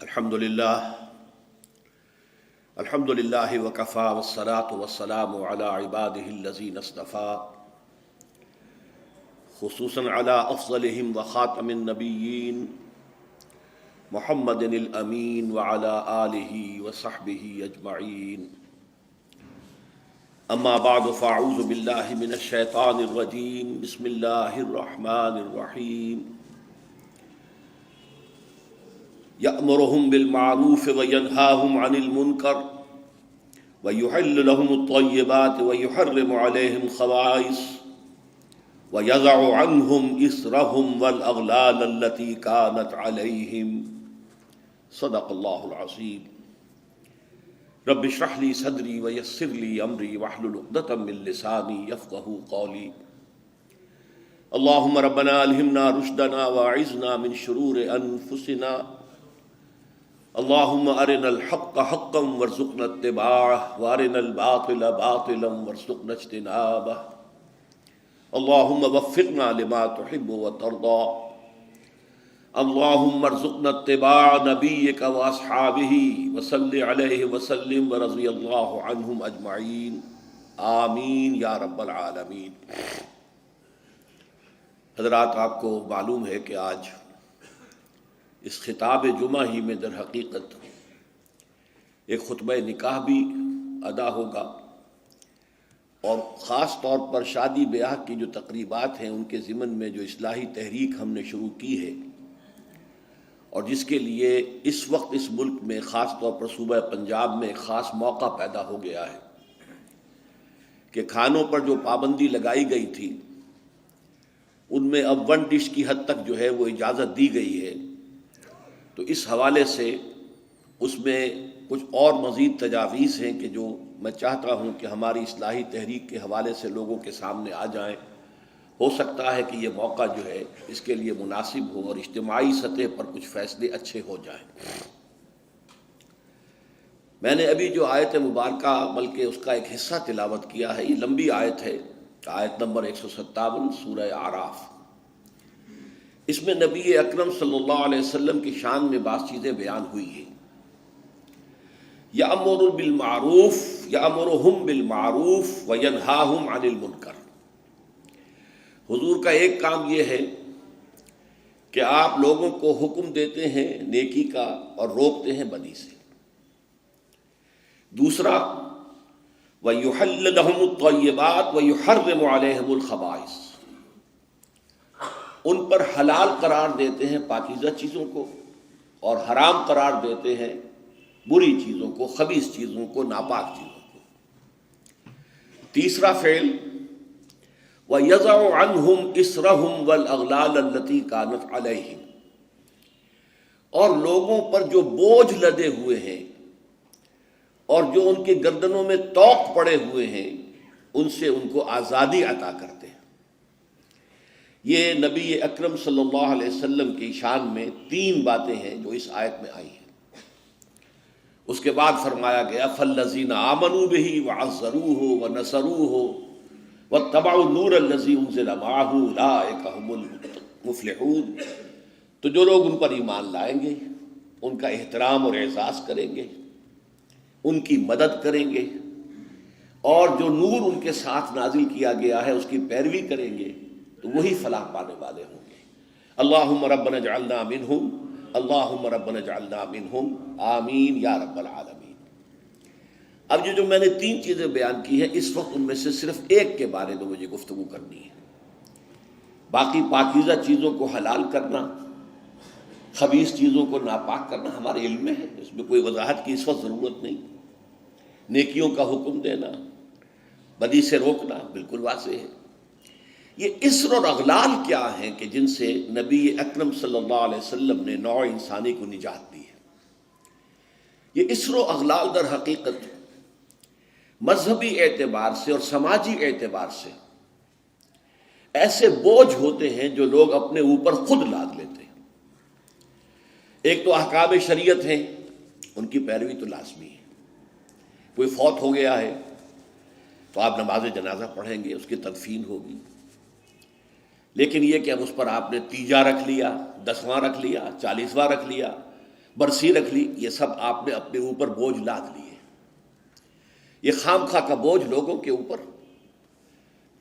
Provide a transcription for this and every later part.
الحمد للہ وکفا والصلاة والسلام علی عباده الذین اصطفى خصوصا علی افضلهم وخاتم النبیین محمد الامین وعلی آلہ وصحبہ اجمعین اما بعد فاعوذ باللہ من الشیطان الرجیم بسم اللہ الرحمن الرحیم یأمرهم بالمعروف وینہاہم عن المنکر ویحل لهم الطیبات ویحرم علیہم الخبائث ویضع عنہم اسرہم والاغلال التي كانت علیہم صدق اللہ العظیم رب اشرح لی صدری ویسر لی امری واحلل عقدۃ من لسانی یفقہوا قولی اللہم ربنا الہمنا رشدنا واعذنا من شرور انفسنا اللہم ارنا الحق حقا وارزقنا اتباعہ وارنا الباطل باطلا وارزقنا اجتنابہ اللہم وفقنا لما تحب وترضى اللہم ارزقنا اتباع نبیک واصحابہ وصلی علیہ وسلم ورضی اللہ عنہم اجمعین آمین یا رب العالمین۔ حضرات، آپ کو معلوم ہے کہ آج اس خطاب جمعہ ہی میں در حقیقت ایک خطبہ نکاح بھی ادا ہوگا، اور خاص طور پر شادی بیاہ کی جو تقریبات ہیں ان کے ضمن میں جو اصلاحی تحریک ہم نے شروع کی ہے، اور جس کے لیے اس وقت اس ملک میں خاص طور پر صوبہ پنجاب میں ایک خاص موقع پیدا ہو گیا ہے کہ کھانوں پر جو پابندی لگائی گئی تھی ان میں اب ون ڈش کی حد تک جو ہے وہ اجازت دی گئی ہے۔ تو اس حوالے سے اس میں کچھ اور مزید تجاویز ہیں کہ جو میں چاہتا ہوں کہ ہماری اصلاحی تحریک کے حوالے سے لوگوں کے سامنے آ جائیں۔ ہو سکتا ہے کہ یہ موقع جو ہے اس کے لیے مناسب ہو اور اجتماعی سطح پر کچھ فیصلے اچھے ہو جائیں۔ میں نے ابھی جو آیت مبارکہ بلکہ اس کا ایک حصہ تلاوت کیا ہے، یہ لمبی آیت ہے، آیت نمبر 157 سورہ اعراف۔ اس میں نبی اکرم صلی اللہ علیہ وسلم کی شان میں بعض چیزیں بیان ہوئی ہیں۔ یأمرهم بالمعروف وینہاہم عن المنکر۔ حضور کا ایک کام یہ ہے کہ آپ لوگوں کو حکم دیتے ہیں نیکی کا اور روکتے ہیں بدی سے۔ دوسرا، وَيُحِلُّ لَهُمُ الطَّيِّبَاتِ وَيُحَرِّمُ عَلَيْهِمُ الْخَبَائِثَ۔ ان پر حلال قرار دیتے ہیں پاکیزہ چیزوں کو، اور حرام قرار دیتے ہیں بری چیزوں کو، خبیث چیزوں کو، ناپاک چیزوں کو۔ تیسرا فعل، وَيَضَعُ عَنْهُمْ إِصْرَهُمْ وَالْأَغْلَالَ الَّتِي كَانَتْ عَلَيْهِمْ۔ اور لوگوں پر جو بوجھ لدے ہوئے ہیں اور جو ان کے گردنوں میں طوق پڑے ہوئے ہیں ان سے ان کو آزادی عطا کرتے ہیں۔ یہ نبی اکرم صلی اللہ علیہ وسلم کی شان میں 3 باتیں ہیں جو اس آیت میں آئی ہیں۔ اس کے بعد فرمایا گیا فَالَّذِينَ آمَنُوا بِهِ وَعَزَّرُوهُ وَنَصَرُوهُ وَاتَّبَعُوا النُّورَ الَّذِي أُنزِلَ مَعَهُ أُولَٰئِكَ هُمُ الْمُفْلِحُونَ۔ تو جو لوگ ان پر ایمان لائیں گے، ان کا احترام اور اعزاز کریں گے، ان کی مدد کریں گے، اور جو نور ان کے ساتھ نازل کیا گیا ہے اس کی پیروی کریں گے، تو وہی فلاح پانے والے ہوں گے۔ اللہم ربنا اجعلنا منہم، اللہم ربنا اجعلنا منہم، آمین یا رب العالمین۔ اب جو میں نے 3 چیزیں بیان کی ہیں، اس وقت ان میں سے صرف ایک کے بارے میں مجھے گفتگو کرنی ہے۔ باقی پاکیزہ چیزوں کو حلال کرنا، خبیث چیزوں کو ناپاک کرنا ہمارے علم میں ہے، اس میں کوئی وضاحت کی اس وقت ضرورت نہیں۔ نیکیوں کا حکم دینا، بدی سے روکنا بالکل واضح ہے۔ یہ اسر اور اغلال کیا ہیں کہ جن سے نبی اکرم صلی اللہ علیہ وسلم نے نوع انسانی کو نجات دی ہے؟ یہ اسر و اغلال در حقیقت مذہبی اعتبار سے اور سماجی اعتبار سے ایسے بوجھ ہوتے ہیں جو لوگ اپنے اوپر خود لاد لیتے ہیں۔ ایک تو احکام شریعت ہیں، ان کی پیروی تو لازمی ہے۔ کوئی فوت ہو گیا ہے تو آپ نماز جنازہ پڑھیں گے، اس کی تدفین ہوگی، لیکن یہ کہ اب اس پر آپ نے تیجا رکھ لیا، 10واں رکھ لیا، 40واں رکھ لیا، برسی رکھ لی، یہ سب آپ نے اپنے اوپر بوجھ لاد لیے. یہ خام خواہ کا بوجھ لوگوں کے اوپر.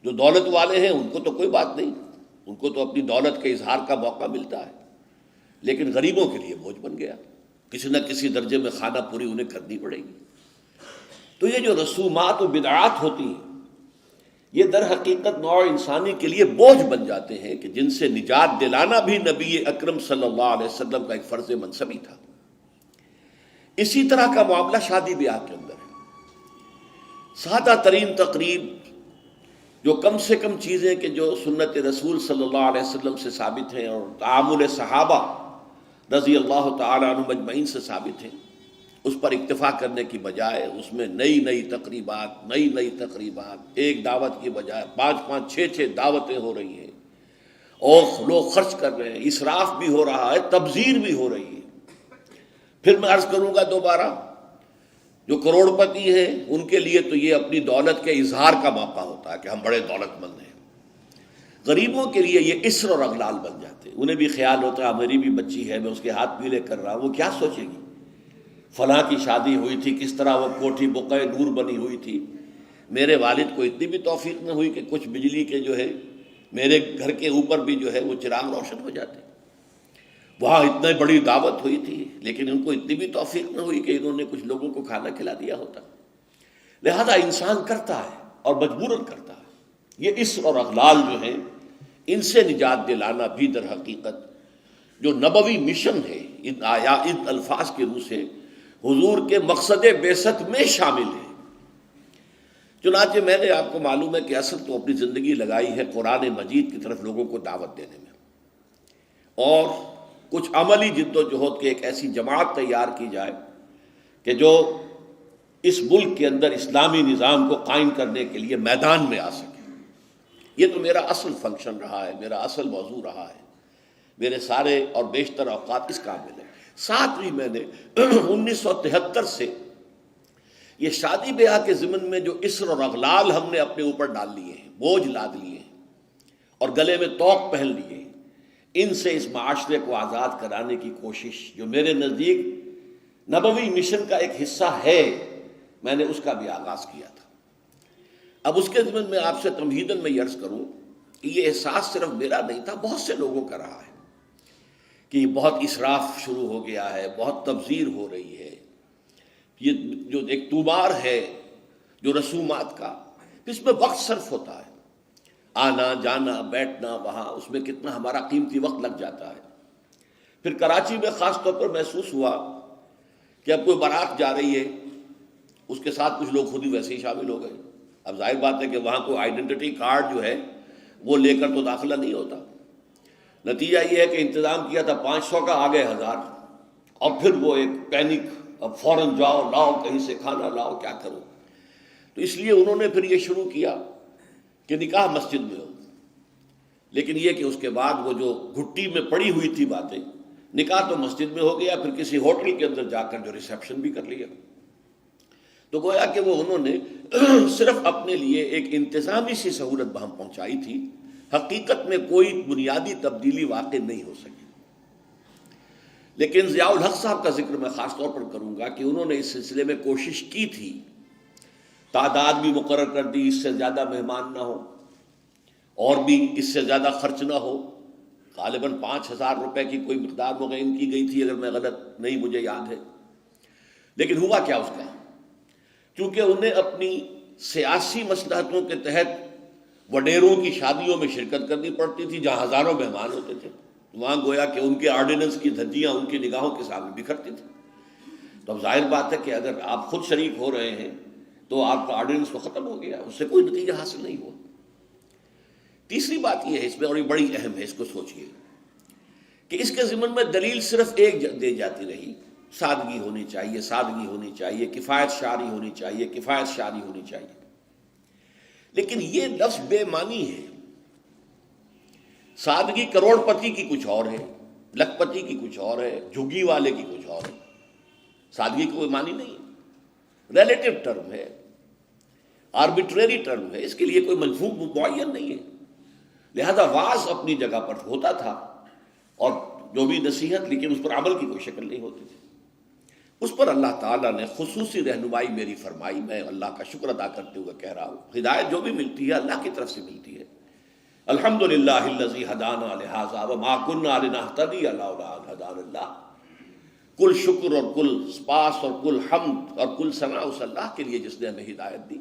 جو دولت والے ہیں ان کو تو کوئی بات نہیں، ان کو تو اپنی دولت کے اظہار کا موقع ملتا ہے، لیکن غریبوں کے لیے بوجھ بن گیا. کسی نہ کسی درجے میں خانہ پوری انہیں کرنی پڑے گی. تو یہ جو رسومات و بدعات ہوتی ہیں یہ در حقیقت نوع انسانی کے لیے بوجھ بن جاتے ہیں کہ جن سے نجات دلانا بھی نبی اکرم صلی اللہ علیہ وسلم کا ایک فرض منصبی تھا. اسی طرح کا معاملہ شادی بیاہ کے اندر ہے. سادہ ترین تقریب جو کم سے کم چیزیں کہ جو سنت رسول صلی اللہ علیہ وسلم سے ثابت ہیں اور تعامل صحابہ رضی اللہ تعالی عنہم اجمعین سے ثابت ہیں، اس پر اکتفا کرنے کی بجائے اس میں نئی تقریبات، ایک دعوت کی بجائے 5 6 دعوتیں ہو رہی ہیں اور لوگ خرچ کر رہے ہیں، اسراف بھی ہو رہا ہے، تبذیر بھی ہو رہی ہے. پھر میں عرض کروں گا دوبارہ، جو کروڑ پتی ہیں ان کے لیے تو یہ اپنی دولت کے اظہار کا موقع ہوتا ہے کہ ہم بڑے دولت مند ہیں. غریبوں کے لیے یہ اسر اور اغلال بن جاتے ہیں. انہیں بھی خیال ہوتا ہے میری بھی بچی ہے، میں اس کے ہاتھ پیلے کر رہا ہوں، وہ کیا سوچے گی، فلاں کی شادی ہوئی تھی، کس طرح وہ کوٹھی بقعہ نور بنی ہوئی تھی. میرے والد کو اتنی بھی توفیق نہ ہوئی کہ کچھ بجلی کے جو ہے میرے گھر کے اوپر بھی جو ہے وہ چراغ روشن ہو جاتے. وہاں اتنی بڑی دعوت ہوئی تھی لیکن ان کو اتنی بھی توفیق نہ ہوئی کہ انہوں نے کچھ لوگوں کو کھانا کھلا دیا ہوتا. لہذا انسان کرتا ہے اور مجبوراً کرتا ہے. یہ اسر اور اغلال جو ہیں ان سے نجات دلانا بھی در حقیقت جو نبوی مشن ہے ان الفاظ کے روح سے حضور کے مقصد بعثت میں شامل ہے. چنانچہ میں نے آپ کو معلوم ہے کہ اصل تو اپنی زندگی لگائی ہے قرآن مجید کی طرف لوگوں کو دعوت دینے میں، اور کچھ عملی جد و جہد کے ایک ایسی جماعت تیار کی جائے کہ جو اس ملک کے اندر اسلامی نظام کو قائم کرنے کے لیے میدان میں آ سکے. یہ تو میرا اصل فنکشن رہا ہے، میرا اصل موضوع رہا ہے. میرے سارے اور بیشتر اوقات اس کام میں. ساتھ ہی میں نے 1973 سے یہ شادی بیاہ کے ضمن میں جو اسر اور اغلال ہم نے اپنے اوپر ڈال لیے ہیں، بوجھ لاد لیے ہیں اور گلے میں طوق پہن لیے ہیں، ان سے اس معاشرے کو آزاد کرانے کی کوشش جو میرے نزدیک نبوی مشن کا ایک حصہ ہے، میں نے اس کا بھی آغاز کیا تھا. اب اس کے ضمن میں آپ سے تمہیداً میں یہ عرض کروں کہ یہ احساس صرف میرا نہیں تھا، بہت سے لوگوں کا رہا ہے کہ بہت اسراف شروع ہو گیا ہے، بہت تبذیر ہو رہی ہے. یہ جو ایک طومار ہے جو رسومات کا، اس میں وقت صرف ہوتا ہے، آنا جانا بیٹھنا وہاں، اس میں کتنا ہمارا قیمتی وقت لگ جاتا ہے. پھر کراچی میں خاص طور پر محسوس ہوا کہ اب کوئی بارات جا رہی ہے، اس کے ساتھ کچھ لوگ خود ہی ویسے ہی شامل ہو گئے. اب ظاہر بات ہے کہ وہاں کوئی آئیڈینٹی کارڈ جو ہے وہ لے کر تو داخلہ نہیں ہوتا. نتیجہ یہ ہے کہ انتظام کیا تھا 500 کا، آگے 1000، اور پھر وہ ایک پینک، اب فوراً جاؤ لاؤ کہیں سے کھانا لاؤ، کیا کرو. تو اس لیے انہوں نے پھر یہ شروع کیا کہ نکاح مسجد میں ہو. لیکن یہ کہ اس کے بعد وہ جو گھٹی میں پڑی ہوئی تھی باتیں، نکاح تو مسجد میں ہو گیا، پھر کسی ہوٹل کے اندر جا کر جو ریسیپشن بھی کر لیا. تو گویا کہ وہ انہوں نے صرف اپنے لیے ایک انتظامی سی سہولت بہم پہنچائی تھی، حقیقت میں کوئی بنیادی تبدیلی واقع نہیں ہو سکی. لیکن ضیاء الحق صاحب کا ذکر میں خاص طور پر کروں گا کہ انہوں نے اس سلسلے میں کوشش کی تھی، تعداد بھی مقرر کر دی، اس سے زیادہ مہمان نہ ہو اور بھی اس سے زیادہ خرچ نہ ہو. غالباً 5000 روپے کی کوئی مقدار متعین کی گئی تھی، اگر میں غلط نہیں مجھے یاد ہے. لیکن ہوا کیا اس کا، چونکہ انہیں اپنی سیاسی مصلحتوں کے تحت وڈیروں کی شادیوں میں شرکت کرنی پڑتی تھی جہاں ہزاروں مہمان ہوتے تھے. وہاں گویا کہ ان کے آرڈیننس کی دھجیاں ان کی نگاہوں کے سامنے بکھرتی تھیں. تو اب ظاہر بات ہے کہ اگر آپ خود شریک ہو رہے ہیں تو آپ کا آرڈیننس تو ختم ہو گیا، اس سے کوئی نتیجہ حاصل نہیں ہوا. تیسری بات یہ ہے اس میں، اور یہ بڑی اہم ہے، اس کو سوچئے کہ اس کے ضمن میں دلیل صرف ایک دے جاتی رہی، سادگی ہونی چاہیے، سادگی ہونی چاہیے، کفایت شعری ہونی چاہیے، کفایت شعری ہونی چاہیے. لیکن یہ لفظ بے معنی ہے. سادگی کروڑ پتی کی کچھ اور ہے، لکھ پتی کی کچھ اور ہے، جھگی والے کی کچھ اور ہے. سادگی کی کوئی معنی نہیں ہے، ریلیٹو ٹرم ہے، آربیٹریری ٹرم ہے، اس کے لیے کوئی مفہوم معین نہیں ہے. لہذا واز اپنی جگہ پر ہوتا تھا اور جو بھی نصیحت، لیکن اس پر عمل کی کوئی شکل نہیں ہوتی تھی۔ اس پر اللہ تعالیٰ نے خصوصی رہنمائی میری فرمائی، میں اللہ کا شکر ادا کرتے ہوئے کہہ رہا ہوں، ہدایت جو بھی ملتی ہے اللہ کی طرف سے ملتی ہے۔ الحمدللہ الذی ہدانا لہذا وما کنا لنہتدی لولا ان ہدانا اللہ۔ کل شکر اور کل سپاس اور کل حمد اور کل ثنا اس اللہ کے لیے جس نے ہمیں ہدایت دی،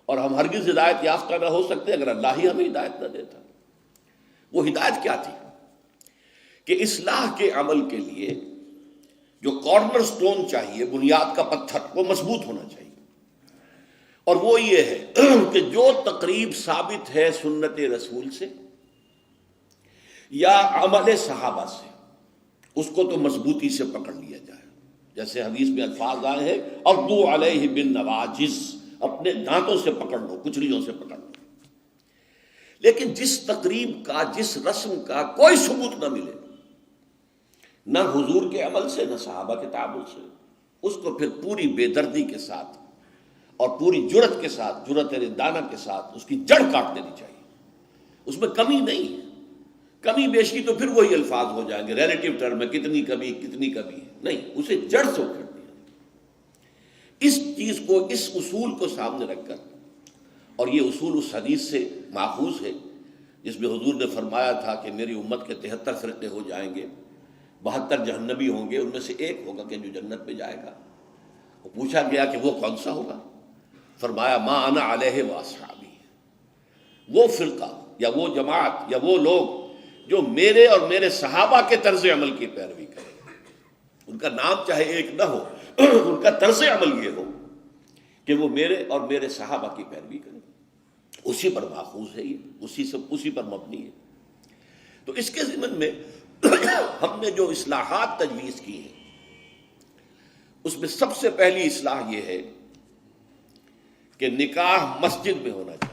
اور ہم ہرگز ہدایت یافتہ نہ ہو سکتے اگر اللہ ہی ہمیں ہدایت نہ دیتا۔ وہ ہدایت کیا تھی کہ اصلاح کے عمل کے لیے جو کارنر سٹون چاہیے، بنیاد کا پتھر، وہ مضبوط ہونا چاہیے، اور وہ یہ ہے کہ جو تقریب ثابت ہے سنت رسول سے یا عمل صحابہ سے، اس کو تو مضبوطی سے پکڑ لیا جائے۔ جیسے حدیث میں الفاظ آئے ہیں، عضوا علیہ بالنواجذ، اپنے دانتوں سے پکڑ لو، کچلیوں سے پکڑ لو۔ لیکن جس تقریب کا، جس رسم کا کوئی ثبوت نہ ملے، نہ حضور کے عمل سے نہ صحابہ کے تعامل سے، اس کو پھر پوری بے دردی کے ساتھ اور پوری جرت کے ساتھ، جرت رندانہ کے ساتھ اس کی جڑ کاٹ دینی چاہیے۔ اس میں کمی نہیں ہے، کمی بیشی تو پھر وہی الفاظ ہو جائیں گے ریلیٹیو ٹرم میں، کتنی کمی کتنی کمی ہے، نہیں، اسے جڑ سے اکھڑ دیا۔ اس چیز کو، اس اصول کو سامنے رکھ کر، اور یہ اصول اس حدیث سے ماخوذ ہے جس میں حضور نے فرمایا تھا کہ میری امت کے 73 فرقے ہو جائیں گے، 72 جہنمی ہوں گے، ان میں سے ایک ہوگا کہ جو جنت میں جائے گا۔ وہ پوچھا گیا کہ وہ کون سا ہوگا؟ فرمایا ما انا علیہ واصحابی، وہ فرقہ یا وہ جماعت یا وہ لوگ جو میرے اور میرے صحابہ کے طرز عمل کی پیروی کریں۔ ان کا نام چاہے ایک نہ ہو، ان کا طرز عمل یہ ہو کہ وہ میرے اور میرے صحابہ کی پیروی کریں۔ اسی پر ماخوذ ہے یہ، اسی پر مبنی ہے۔ تو اس کے ضمن میں ہم نے جو اصلاحات تجویز کی ہیں، اس میں سب سے پہلی اصلاح یہ ہے کہ نکاح مسجد میں ہونا چاہیے۔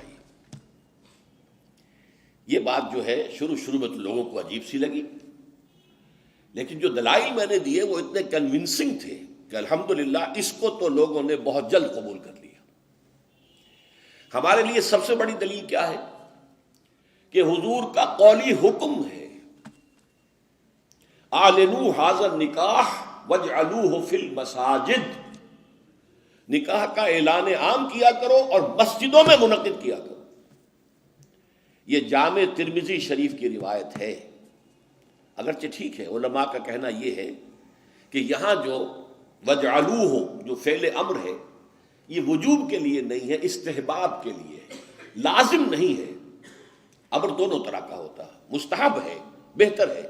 یہ بات جو ہے شروع میں تو لوگوں کو عجیب سی لگی، لیکن جو دلائل میں نے دیے وہ اتنے کنونسنگ تھے کہ الحمدللہ اس کو تو لوگوں نے بہت جلد قبول کر لیا۔ ہمارے لیے سب سے بڑی دلیل کیا ہے کہ حضور کا قولی حکم ہے، اعلنوا ھذا النکاح واجعلوہ فی المساجد، نکاح کا اعلان عام کیا کرو اور مسجدوں میں منعقد کیا کرو۔ یہ جامع ترمذی شریف کی روایت ہے، اگرچہ ٹھیک ہے علماء کا کہنا یہ ہے کہ یہاں جو وجعلوہ جو فعل امر ہے، یہ وجوب کے لیے نہیں ہے، استحباب کے لیے ہے، لازم نہیں ہے۔ امر دونوں طرح کا ہوتا ہے، مستحب ہے، بہتر ہے۔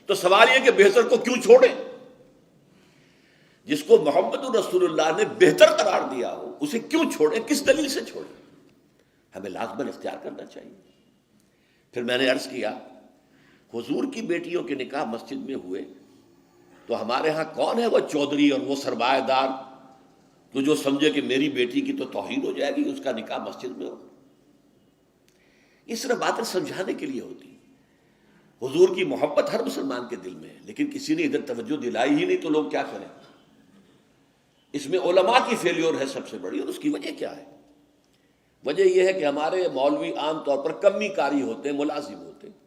تو سوال یہ کہ بہتر کو کیوں چھوڑیں؟ جس کو محمد رسول اللہ نے بہتر قرار دیا ہو اسے کیوں چھوڑیں؟ کس دلیل سے چھوڑیں؟ ہمیں لازماً اختیار کرنا چاہیے۔ پھر میں نے عرض کیا، حضور کی بیٹیوں کے نکاح مسجد میں ہوئے تو ہمارے ہاں کون ہے وہ چودھری اور وہ سرمایہ دار تو جو سمجھے کہ میری بیٹی کی تو توہین ہو جائے گی اس کا نکاح مسجد میں ہو؟ اس طرح باتیں سمجھانے کے لیے ہوتی۔ حضور کی محبت ہر مسلمان کے دل میں ہے، لیکن کسی نے ادھر توجہ دلائی ہی نہیں تو لوگ کیا کریں؟ اس میں علماء کی فیلیور ہے سب سے بڑی، اور اس کی وجہ کیا ہے؟ وجہ یہ ہے کہ ہمارے مولوی عام طور پر کمی کاری ہوتے ہیں، ملازم ہوتے ہیں۔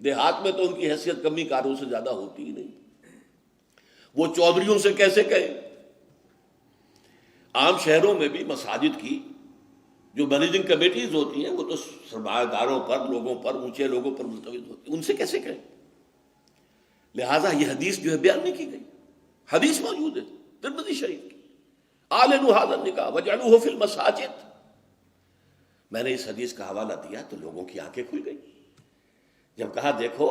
دیہات میں تو ان کی حیثیت کمی کاروں سے زیادہ ہوتی ہی نہیں، وہ چودھریوں سے کیسے کہیں؟ عام شہروں میں بھی مساجد کی جو مینیجنگ کمیٹیز ہوتی ہیں وہ تو سرمایہ داروں پر، لوگوں پر، اونچے لوگوں پر ملتوی ہوتی ہیں، ان سے کیسے کہیں؟ لہٰذا یہ حدیث جو ہے بیان نہیں کی گئی، حدیث موجود ہے ترمذی شریف کی، اعلنوا ھذا النکاح واجعلوہ فی المساجد۔ میں نے اس حدیث کا حوالہ دیا تو لوگوں کی آنکھیں کھل گئی، جب کہا دیکھو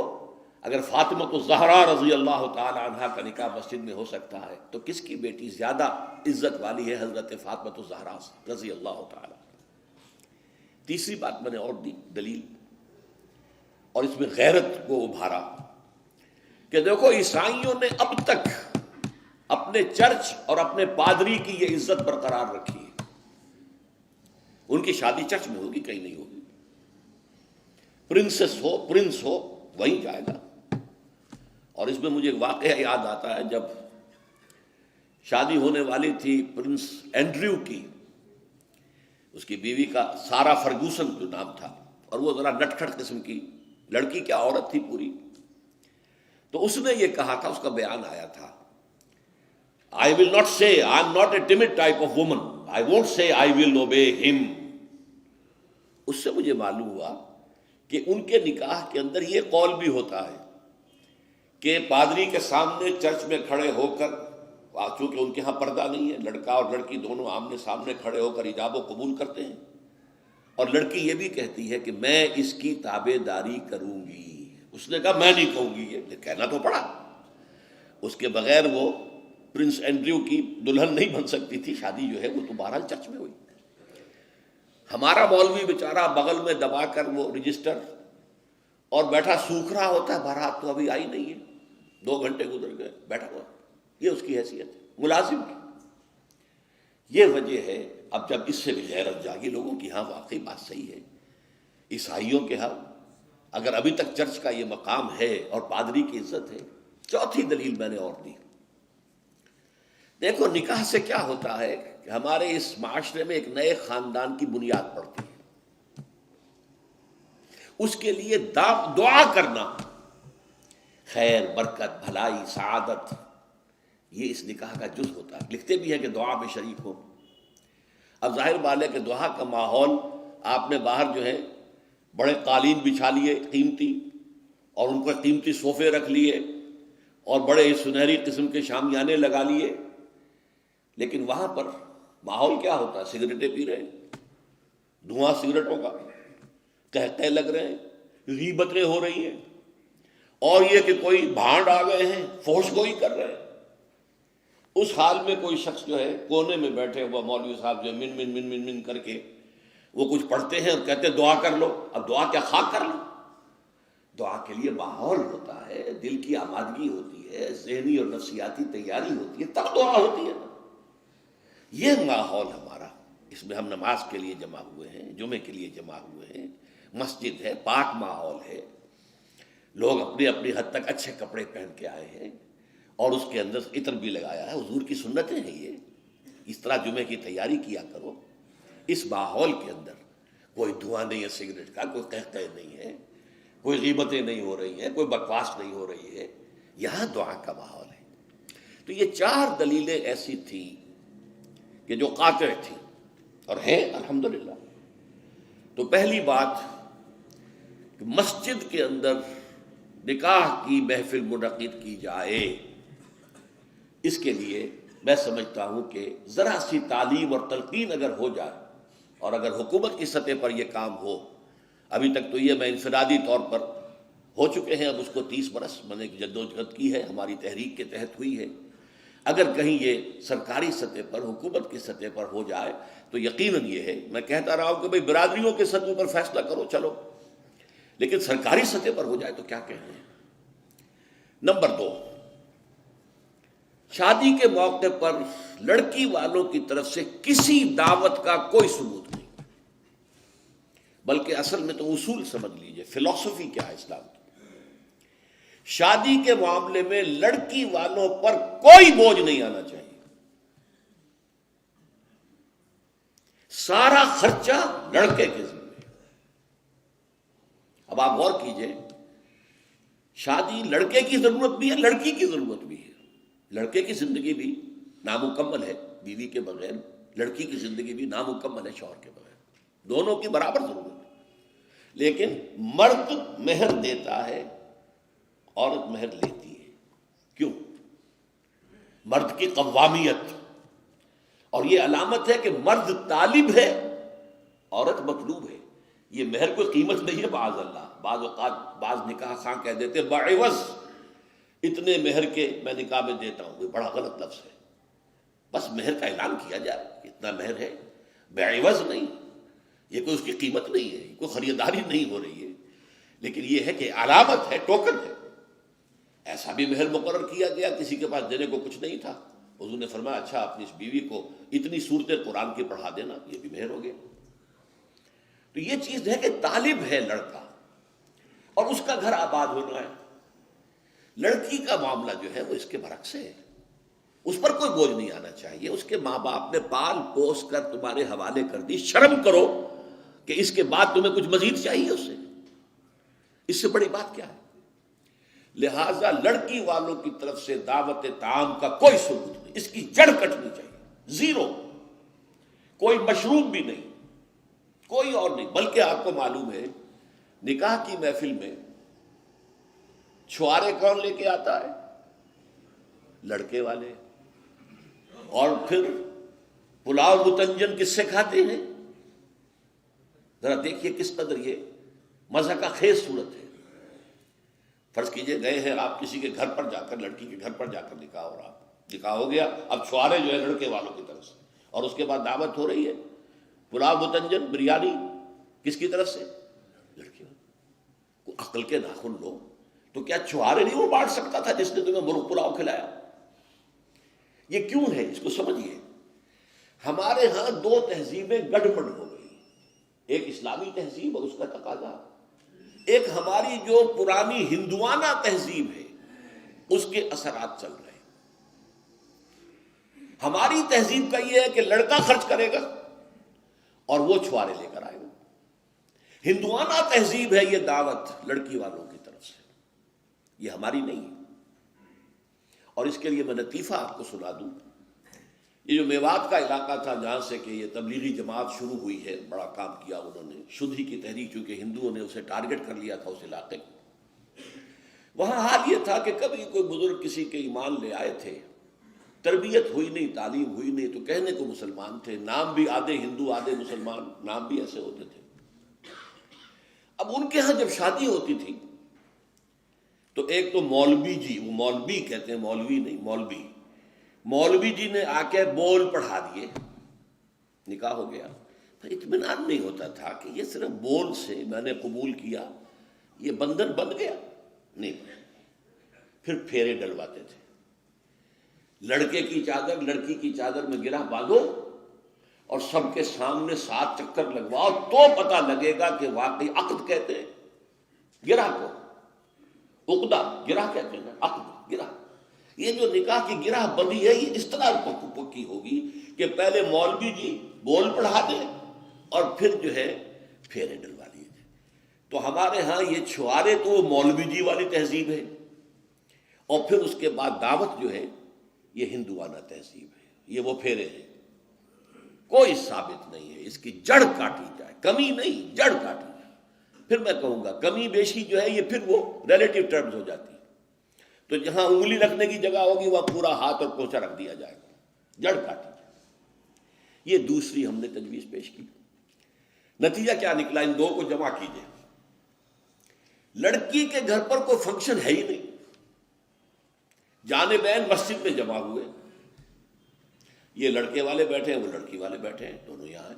اگر فاطمہ الزہرا رضی اللہ تعالی عنہا کا نکاح مسجد میں ہو سکتا ہے تو کس کی بیٹی زیادہ عزت والی ہے حضرت فاطمہ الزہرا رضی اللہ تعالی۔ تیسری بات میں نے اور دی دلیل، اور اس میں غیرت کو ابھارا کہ دیکھو عیسائیوں نے اب تک اپنے چرچ اور اپنے پادری کی یہ عزت برقرار رکھی ہے، ان کی شادی چرچ میں ہوگی، کہیں نہیں ہوگی، پرنسس ہو، پرنس ہو، وہیں جائے گا۔ اور اس میں مجھے ایک واقعہ یاد آتا ہے، جب شادی ہونے والی تھی پرنس اینڈریو کی، اس کی بیوی کا سارا فرگوسن جو نام تھا، اور وہ ذرا نٹ کھٹ قسم کی لڑکی، کیا عورت تھی پوری، تو اس نے یہ کہا تھا، اس کا بیان آیا تھا، I will not say, I am not a timid type of woman. I won't say I will obey him. اس سے مجھے معلوم ہوا کہ ان کے نکاح کے اندر یہ قول بھی ہوتا ہے کہ پادری کے سامنے چرچ میں کھڑے ہو کر، چونکہ ان کے ہاں پردہ نہیں ہے، لڑکا اور لڑکی دونوں آمنے سامنے کھڑے ہو کر ایجاب و قبول کرتے ہیں، اور لڑکی یہ بھی کہتی ہے کہ میں اس کی تابع داری کروں گی۔ اس نے کہا میں نہیں کہوں گی، یہ کہنا تو پڑا، اس کے بغیر وہ پرنس اینڈریو کی دلہن نہیں بن سکتی تھی، شادی جو ہے وہ تو بہرحال چرچ میں ہوئی۔ ہمارا مولوی بیچارہ بغل میں دبا کر وہ رجسٹر اور بیٹھا سوکھ رہا ہوتا ہے، بارات تو ابھی آئی نہیں ہے، 2 گھنٹے گزر گئے، بیٹھا ہوا، یہ اس کی حیثیت ہے ملازم کی۔ یہ وجہ ہے، اب جب اس سے بھی غیرت جاگی لوگوں کی، ہاں واقعی بات صحیح ہے، عیسائیوں کے ہاں اگر ابھی تک چرچ کا یہ مقام ہے اور پادری کی عزت ہے۔ چوتھی دلیل میں نے اور دی، دیکھو نکاح سے کیا ہوتا ہے کہ ہمارے اس معاشرے میں ایک نئے خاندان کی بنیاد پڑتی ہے، اس کے لیے دعا کرنا، خیر برکت بھلائی سعادت، یہ اس نکاح کا جز ہوتا ہے۔ لکھتے بھی ہیں کہ دعا میں شریک ہو۔ اب ظاہر بات ہے کہ دعا کا ماحول آپ نے باہر جو ہے بڑے قالین بچھا لیے قیمتی، اور ان کو قیمتی صوفے رکھ لیے، اور بڑے سنہری قسم کے شامیانے لگا لیے، لیکن وہاں پر ماحول کیا ہوتا ہے؟ سگریٹیں پی رہے ہیں، دھواں سگریٹوں کا، قہقہے لگ رہے ہیں، غیبتیں ہو رہی ہیں، اور یہ کہ کوئی بھانڈ آ گئے ہیں، فحش گوئی کر رہے ہیں۔ اس حال میں کوئی شخص جو ہے کونے میں بیٹھے ہوا مولوی صاحب جو من من من من من کر کے وہ کچھ پڑھتے ہیں اور کہتے ہیں دعا کر لو۔ اب دعا کیا خاک کر لو؟ دعا کے لیے ماحول ہوتا ہے، دل کی آمادگی ہوتی ہے، ذہنی اور نفسیاتی تیاری ہوتی ہے، تب دعا ہوتی ہے نا۔ یہ ماحول ہمارا، اس میں ہم نماز کے لیے جمع ہوئے ہیں، جمعے کے لیے جمع ہوئے ہیں، مسجد ہے، پاک ماحول ہے، لوگ اپنی اپنی حد تک اچھے کپڑے پہن کے آئے ہیں، اور اس کے اندر عطر بھی لگایا ہے، حضور کی سنتیں ہیں یہ، اس طرح جمعے کی تیاری کیا کرو۔ اس ماحول کے اندر کوئی دھواں نہیں ہے سگریٹ کا، کوئی قہقہے نہیں ہے، کوئی غیبتیں نہیں ہو رہی ہیں، کوئی بکواس نہیں ہو رہی ہے، یہاں دعا کا ماحول ہے۔ تو یہ 4 دلیلیں ایسی تھیں کہ جو قاطع تھیں اور ہیں الحمدللہ۔ تو پہلی بات کہ مسجد کے اندر نکاح کی محفل منعقد کی جائے، اس کے لیے میں سمجھتا ہوں کہ ذرا سی تعلیم اور تلقین اگر ہو جائے، اور اگر حکومت کی سطح پر یہ کام ہو، ابھی تک تو یہ میں انفرادی طور پر ہو چکے ہیں، اب اس کو 30 برس میں نے جدوجہد کی ہے، ہماری تحریک کے تحت ہوئی ہے، اگر کہیں یہ سرکاری سطح پر حکومت کی سطح پر ہو جائے تو یقیناً یہ ہے، میں کہتا رہا ہوں کہ بھئی برادریوں کے سطح پر فیصلہ کرو چلو، لیکن سرکاری سطح پر ہو جائے تو کیا کہتے ہیں۔ نمبر 2، شادی کے موقع پر لڑکی والوں کی طرف سے کسی دعوت کا کوئی ثبوت نہیں، بلکہ اصل میں تو اصول سمجھ لیجئے، فلسفی کیا ہے اسلام کی۔ شادی کے معاملے میں لڑکی والوں پر کوئی بوجھ نہیں آنا چاہیے، سارا خرچہ لڑکے کے ذمہ۔ اب آپ غور کیجئے، شادی لڑکے کی ضرورت بھی ہے، لڑکی کی ضرورت بھی ہے۔ لڑکے کی زندگی بھی نامکمل ہے بیوی کے بغیر، لڑکی کی زندگی بھی نامکمل ہے شوہر کے بغیر، دونوں کی برابر ضرورت ہے۔ لیکن مرد مہر دیتا ہے، عورت مہر لیتی ہے۔ کیوں؟ مرد کی قوامیت، اور یہ علامت ہے کہ مرد طالب ہے، عورت مطلوب ہے۔ یہ مہر کوئی قیمت نہیں ہے، معاذ اللہ، بعض اوقات بعض نکاح خواہ کہہ دیتے بعوض اتنے مہر کے میں نکاح میں دیتا ہوں، یہ بڑا غلط لفظ ہے۔ بس مہر کا اعلان کیا جائے اتنا مہر ہے، بعوض نہیں، یہ کوئی اس کی قیمت نہیں ہے، کوئی خریداری نہیں ہو رہی ہے، لیکن یہ ہے کہ علامت ہے، ٹوکن ہے۔ ایسا بھی مہر مقرر کیا گیا، کسی کے پاس دینے کو کچھ نہیں تھا، حضور نے فرمایا اچھا اپنی اس بیوی کو اتنی سورتیں قرآن کی پڑھا دینا، یہ بھی مہر ہو گیا۔ تو یہ چیز ہے کہ طالب ہے لڑکا، اور اس کا گھر آباد ہونا ہے۔ لڑکی کا معاملہ جو ہے وہ اس کے برعکس ہے، اس پر کوئی بوجھ نہیں آنا چاہیے۔ اس کے ماں باپ نے پال پوس کر تمہارے حوالے کر دی، شرم کرو کہ اس کے بعد تمہیں کچھ مزید چاہیے اس سے بڑی بات کیا ہے؟ لہذا لڑکی والوں کی طرف سے دعوت طعام کا کوئی ثبوت نہیں، اس کی جڑ کٹنی چاہیے، زیرو، کوئی مشروب بھی نہیں، کوئی اور نہیں۔ بلکہ آپ کو معلوم ہے نکاح کی محفل میں چھوارے کون لے کے آتا ہے؟ لڑکے والے۔ اور پھر پلاؤ متنجن کس سے کھاتے ہیں؟ ذرا دیکھیے کس قدر یہ مزہ کا خیز صورت ہے۔ فرض کیجئے گئے ہیں آپ کسی کے گھر پر جا کر، لڑکی کے گھر پر جا کر نکاح ہو رہا، نکاح ہو گیا، اب چھوارے جو ہے لڑکے والوں کی طرف سے، اور اس کے بعد دعوت ہو رہی ہے، پلاؤ متنجن بریانی کس کی طرف سے؟ لڑکی والوں۔ عقل کے ناخن لو، تو کیا چھوارے نہیں وہ بانٹ سکتا تھا جس نے تمہیں مرغ پلاؤ کھلایا؟ یہ کیوں ہے؟ اس کو سمجھیے۔ ہمارے ہاں دو تہذیبیں گڑبڑ ہو گئی، ایک اسلامی تہذیب اور اس کا تقاضا، ایک ہماری جو پرانی ہندوانہ تہذیب ہے اس کے اثرات چل رہے ہیں۔ ہماری تہذیب کا یہ ہے کہ لڑکا خرچ کرے گا اور وہ چھوارے لے کر آئے گا۔ ہندوانہ تہذیب ہے یہ دعوت لڑکی والوں کی طرف سے، یہ ہماری نہیں ہے۔ اور اس کے لیے میں لطیفہ آپ کو سنا دوں، یہ جو میوات کا علاقہ تھا جہاں سے کہ یہ تبلیغی جماعت شروع ہوئی ہے، بڑا کام کیا انہوں نے، شدھی کی تحریک، چونکہ ہندوؤں نے اسے ٹارگٹ کر لیا تھا اس علاقے کو، وہاں حال یہ تھا کہ کبھی کوئی بزرگ کسی کے ایمان لے آئے تھے، تربیت ہوئی نہیں، تعلیم ہوئی نہیں، تو کہنے کو مسلمان تھے، نام بھی آدھے ہندو آدھے مسلمان، نام بھی ایسے ہوتے تھے۔ اب ان کے ہاں جب شادی ہوتی تھی تو ایک تو مولوی جی، وہ مولوی کہتے ہیں، مولوی نہیں، مولوی جی نے آ کے بول پڑھا دیے، نکاح ہو گیا۔ پھر اطمینان نہیں ہوتا تھا کہ یہ صرف بول سے میں نے قبول کیا، یہ بندھن بن گیا نہیں۔ پھر پھیرے ڈلواتے تھے، لڑکے کی چادر لڑکی کی چادر میں گرہ باندھو اور سب کے سامنے 7 چکر لگواؤ تو پتہ لگے گا کہ واقعی عقد کہتے ہیں گرہ کو، عقدہ گرہ کہتے ہیں، عقد گرہ۔ یہ جو نکاح کی گرہ بندی ہے یہ اس طرح پکی ہوگی کہ پہلے مولوی جی بول پڑھا دیں اور پھر جو ہے پھیرے ڈلوا لیے جائیں۔ تو ہمارے ہاں یہ چھوارے تو وہ مولوی جی والی تہذیب ہے، اور پھر اس کے بعد دعوت جو ہے یہ ہندوانہ تہذیب ہے، یہ وہ پھیرے ہیں، کوئی ثابت نہیں ہے، اس کی جڑ کاٹی جائے، کمی نہیں، جڑ کاٹی جائے۔ پھر میں کہوں گا کمی بیشی جو ہے یہ پھر وہ ریلیٹیو ٹرمز ہو جاتی ہے، تو جہاں انگلی رکھنے کی جگہ ہوگی وہاں پورا ہاتھ اور پوچھا رکھ دیا جائے گا، جڑ کاٹی جائے۔ یہ دوسری ہم نے تجویز پیش کی۔ نتیجہ کیا نکلا؟ ان دو کو جمع کیجئے، لڑکی کے گھر پر کوئی فنکشن ہے ہی نہیں، جانبین مسجد میں جمع ہوئے، یہ لڑکے والے بیٹھے ہیں، وہ لڑکی والے بیٹھے ہیں، دونوں یہاں ہیں،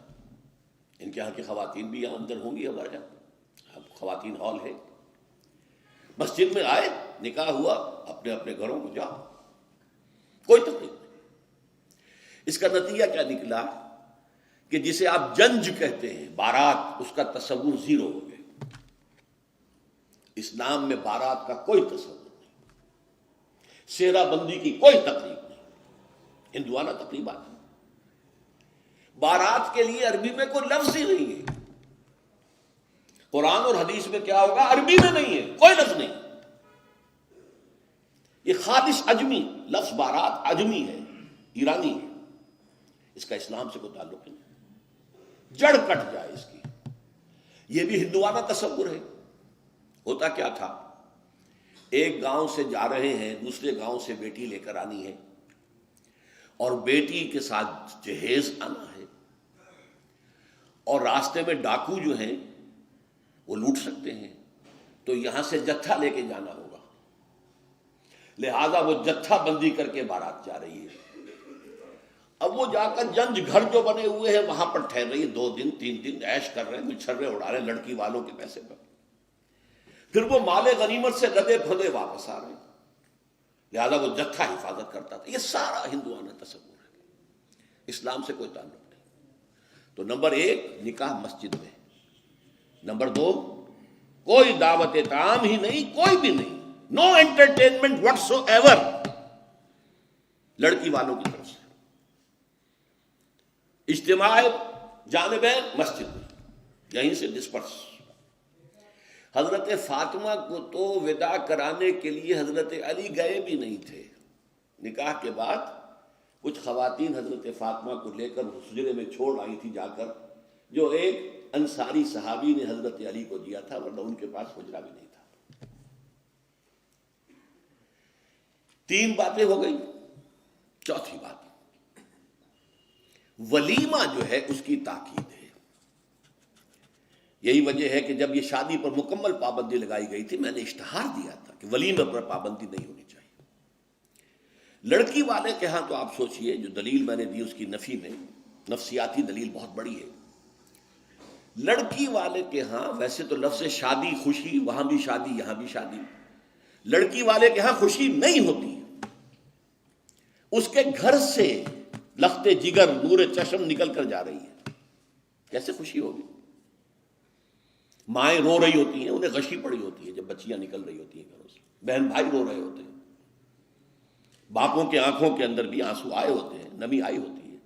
ان کے یہاں کی خواتین بھی یہاں اندر ہوں گی، ہمارے یہاں اب خواتین ہال ہے، مسجد میں آئے، نکاح ہوا، اپنے اپنے گھروں کو جاؤ، کوئی تکلیف نہیں۔ اس کا نتیجہ کیا نکلا کہ جسے آپ جنج کہتے ہیں، بارات، اس کا تصور زیرو ہو گیا۔ اسلام میں بارات کا کوئی تصور نہیں، سیرا بندی کی کوئی تقریب نہیں، ہندوانہ تقریبات۔ بارات کے لیے عربی میں کوئی لفظ ہی نہیں ہے، قرآن اور حدیث میں کیا ہوگا؟ عربی میں نہیں ہے، کوئی لفظ نہیں، یہ خالص عجمی لفظ، بارات عجمی ہے، ایرانی ہے، اس کا اسلام سے کوئی تعلق نہیں، جڑ کٹ جائے اس کی۔ یہ بھی ہندوانہ تصور ہے۔ ہوتا کیا تھا، ایک گاؤں سے جا رہے ہیں، دوسرے گاؤں سے بیٹی لے کر آنی ہے، اور بیٹی کے ساتھ جہیز آنا ہے، اور راستے میں ڈاکو جو ہیں وہ لوٹ سکتے ہیں، تو یہاں سے جتھا لے کے جانا ہوگا، لہذا وہ جتھا بندی کر کے بارات جا رہی ہے۔ اب وہ جا کر جنج گھر جو بنے ہوئے ہیں وہاں پر ٹھہر رہی ہے، 2 دن 3 دن عیش کر رہے ہیں، کچھ چھرے اڑا رہے ہیں لڑکی والوں کے پیسے پر، پھر وہ مال غنیمت سے لدے پھدے واپس آ رہے ہیں، لہذا وہ جتھا حفاظت کرتا تھا۔ یہ سارا ہندوانہ تصور ہے، اسلام سے کوئی تعلق نہیں۔ تو نمبر 1 نکاح مسجد میں، نمبر 2 کوئی دعوت طعام ہی نہیں، کوئی بھی نہیں، نو انٹرٹینمنٹ واٹس ایور لڑکی والوں کی طرف سے، اجتماع جانبین مسجد میں، یہیں سے ڈسپرس۔ حضرت فاطمہ کو تو وداع کرانے کے لیے حضرت علی گئے بھی نہیں تھے. نکاح کے بعد کچھ خواتین حضرت فاطمہ کو لے کر حجرے میں چھوڑ آئی تھی جا کر، جو ایک انصاری صحابی نے حضرت علی کو دیا تھا، ورنہ ان کے پاس حجرہ بھی نہیں تھا. 3 باتیں ہو گئی. چوتھی بات، ولیمہ جو ہے اس کی تاکید ہے. یہی وجہ ہے کہ جب یہ شادی پر مکمل پابندی لگائی گئی تھی، میں نے اشتہار دیا تھا کہ ولیمہ پر پابندی نہیں ہونی چاہیے. لڑکی والے کے ہاں تو آپ سوچئے، جو دلیل میں نے دی اس کی نفی میں، نفسیاتی دلیل بہت بڑی ہے. لڑکی والے کے ہاں ویسے تو لفظ شادی، خوشی، وہاں بھی شادی یہاں بھی شادی، لڑکی والے کے ہاں خوشی نہیں ہوتی. اس کے گھر سے لخت جگر، نور چشم نکل کر جا رہی ہے، کیسے خوشی ہوگی؟ مائیں رو رہی ہوتی ہیں، انہیں غشی پڑی ہوتی ہے جب بچیاں نکل رہی ہوتی ہیں گھروں سے، بہن بھائی رو رہے ہوتے ہیں، باپوں کے آنکھوں کے اندر بھی آنسو آئے ہوتے ہیں، نمی آئی ہوتی ہے.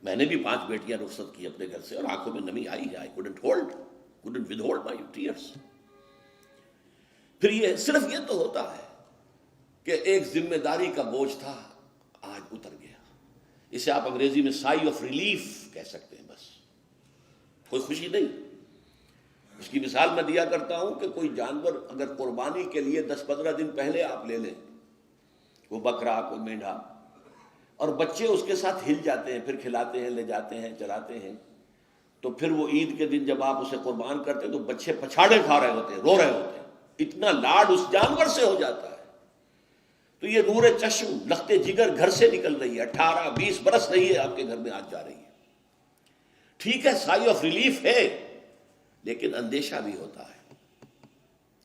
میں نے بھی 5 بیٹیاں رخصت کی اپنے گھر سے اور آنکھوں میں نمی آئی ہے. I couldn't withhold my tears. پھر یہ صرف یہ تو ہوتا ہے کہ ایک ذمہ داری کا بوجھ تھا، آج اتر گیا. اسے آپ انگریزی میں سائی آف ریلیف کہہ سکتے ہیں. بس کوئی خوشی نہیں. اس کی مثال میں دیا کرتا ہوں کہ کوئی جانور اگر قربانی کے لیے 10-15 دن پہلے آپ لے لیں، وہ بکرا، کوئی مینڈھا، اور بچے اس کے ساتھ ہل جاتے ہیں، پھر کھلاتے ہیں، لے جاتے ہیں، چلاتے ہیں، تو پھر وہ عید کے دن جب آپ اسے قربان کرتے ہیں تو بچے پچھاڑے کھا رہے ہوتے ہیں، رو رہے ہوتے ہیں، اتنا لاڈ اس جانور سے ہو جاتا ہے. تو یہ نور چشم، لخت جگر گھر سے نکل رہی ہے، 18-20 برس رہی ہے آپ کے گھر میں، آج جا رہی ہے. ٹھیک ہے، سائی آف ریلیف ہے، لیکن اندیشہ بھی ہوتا ہے.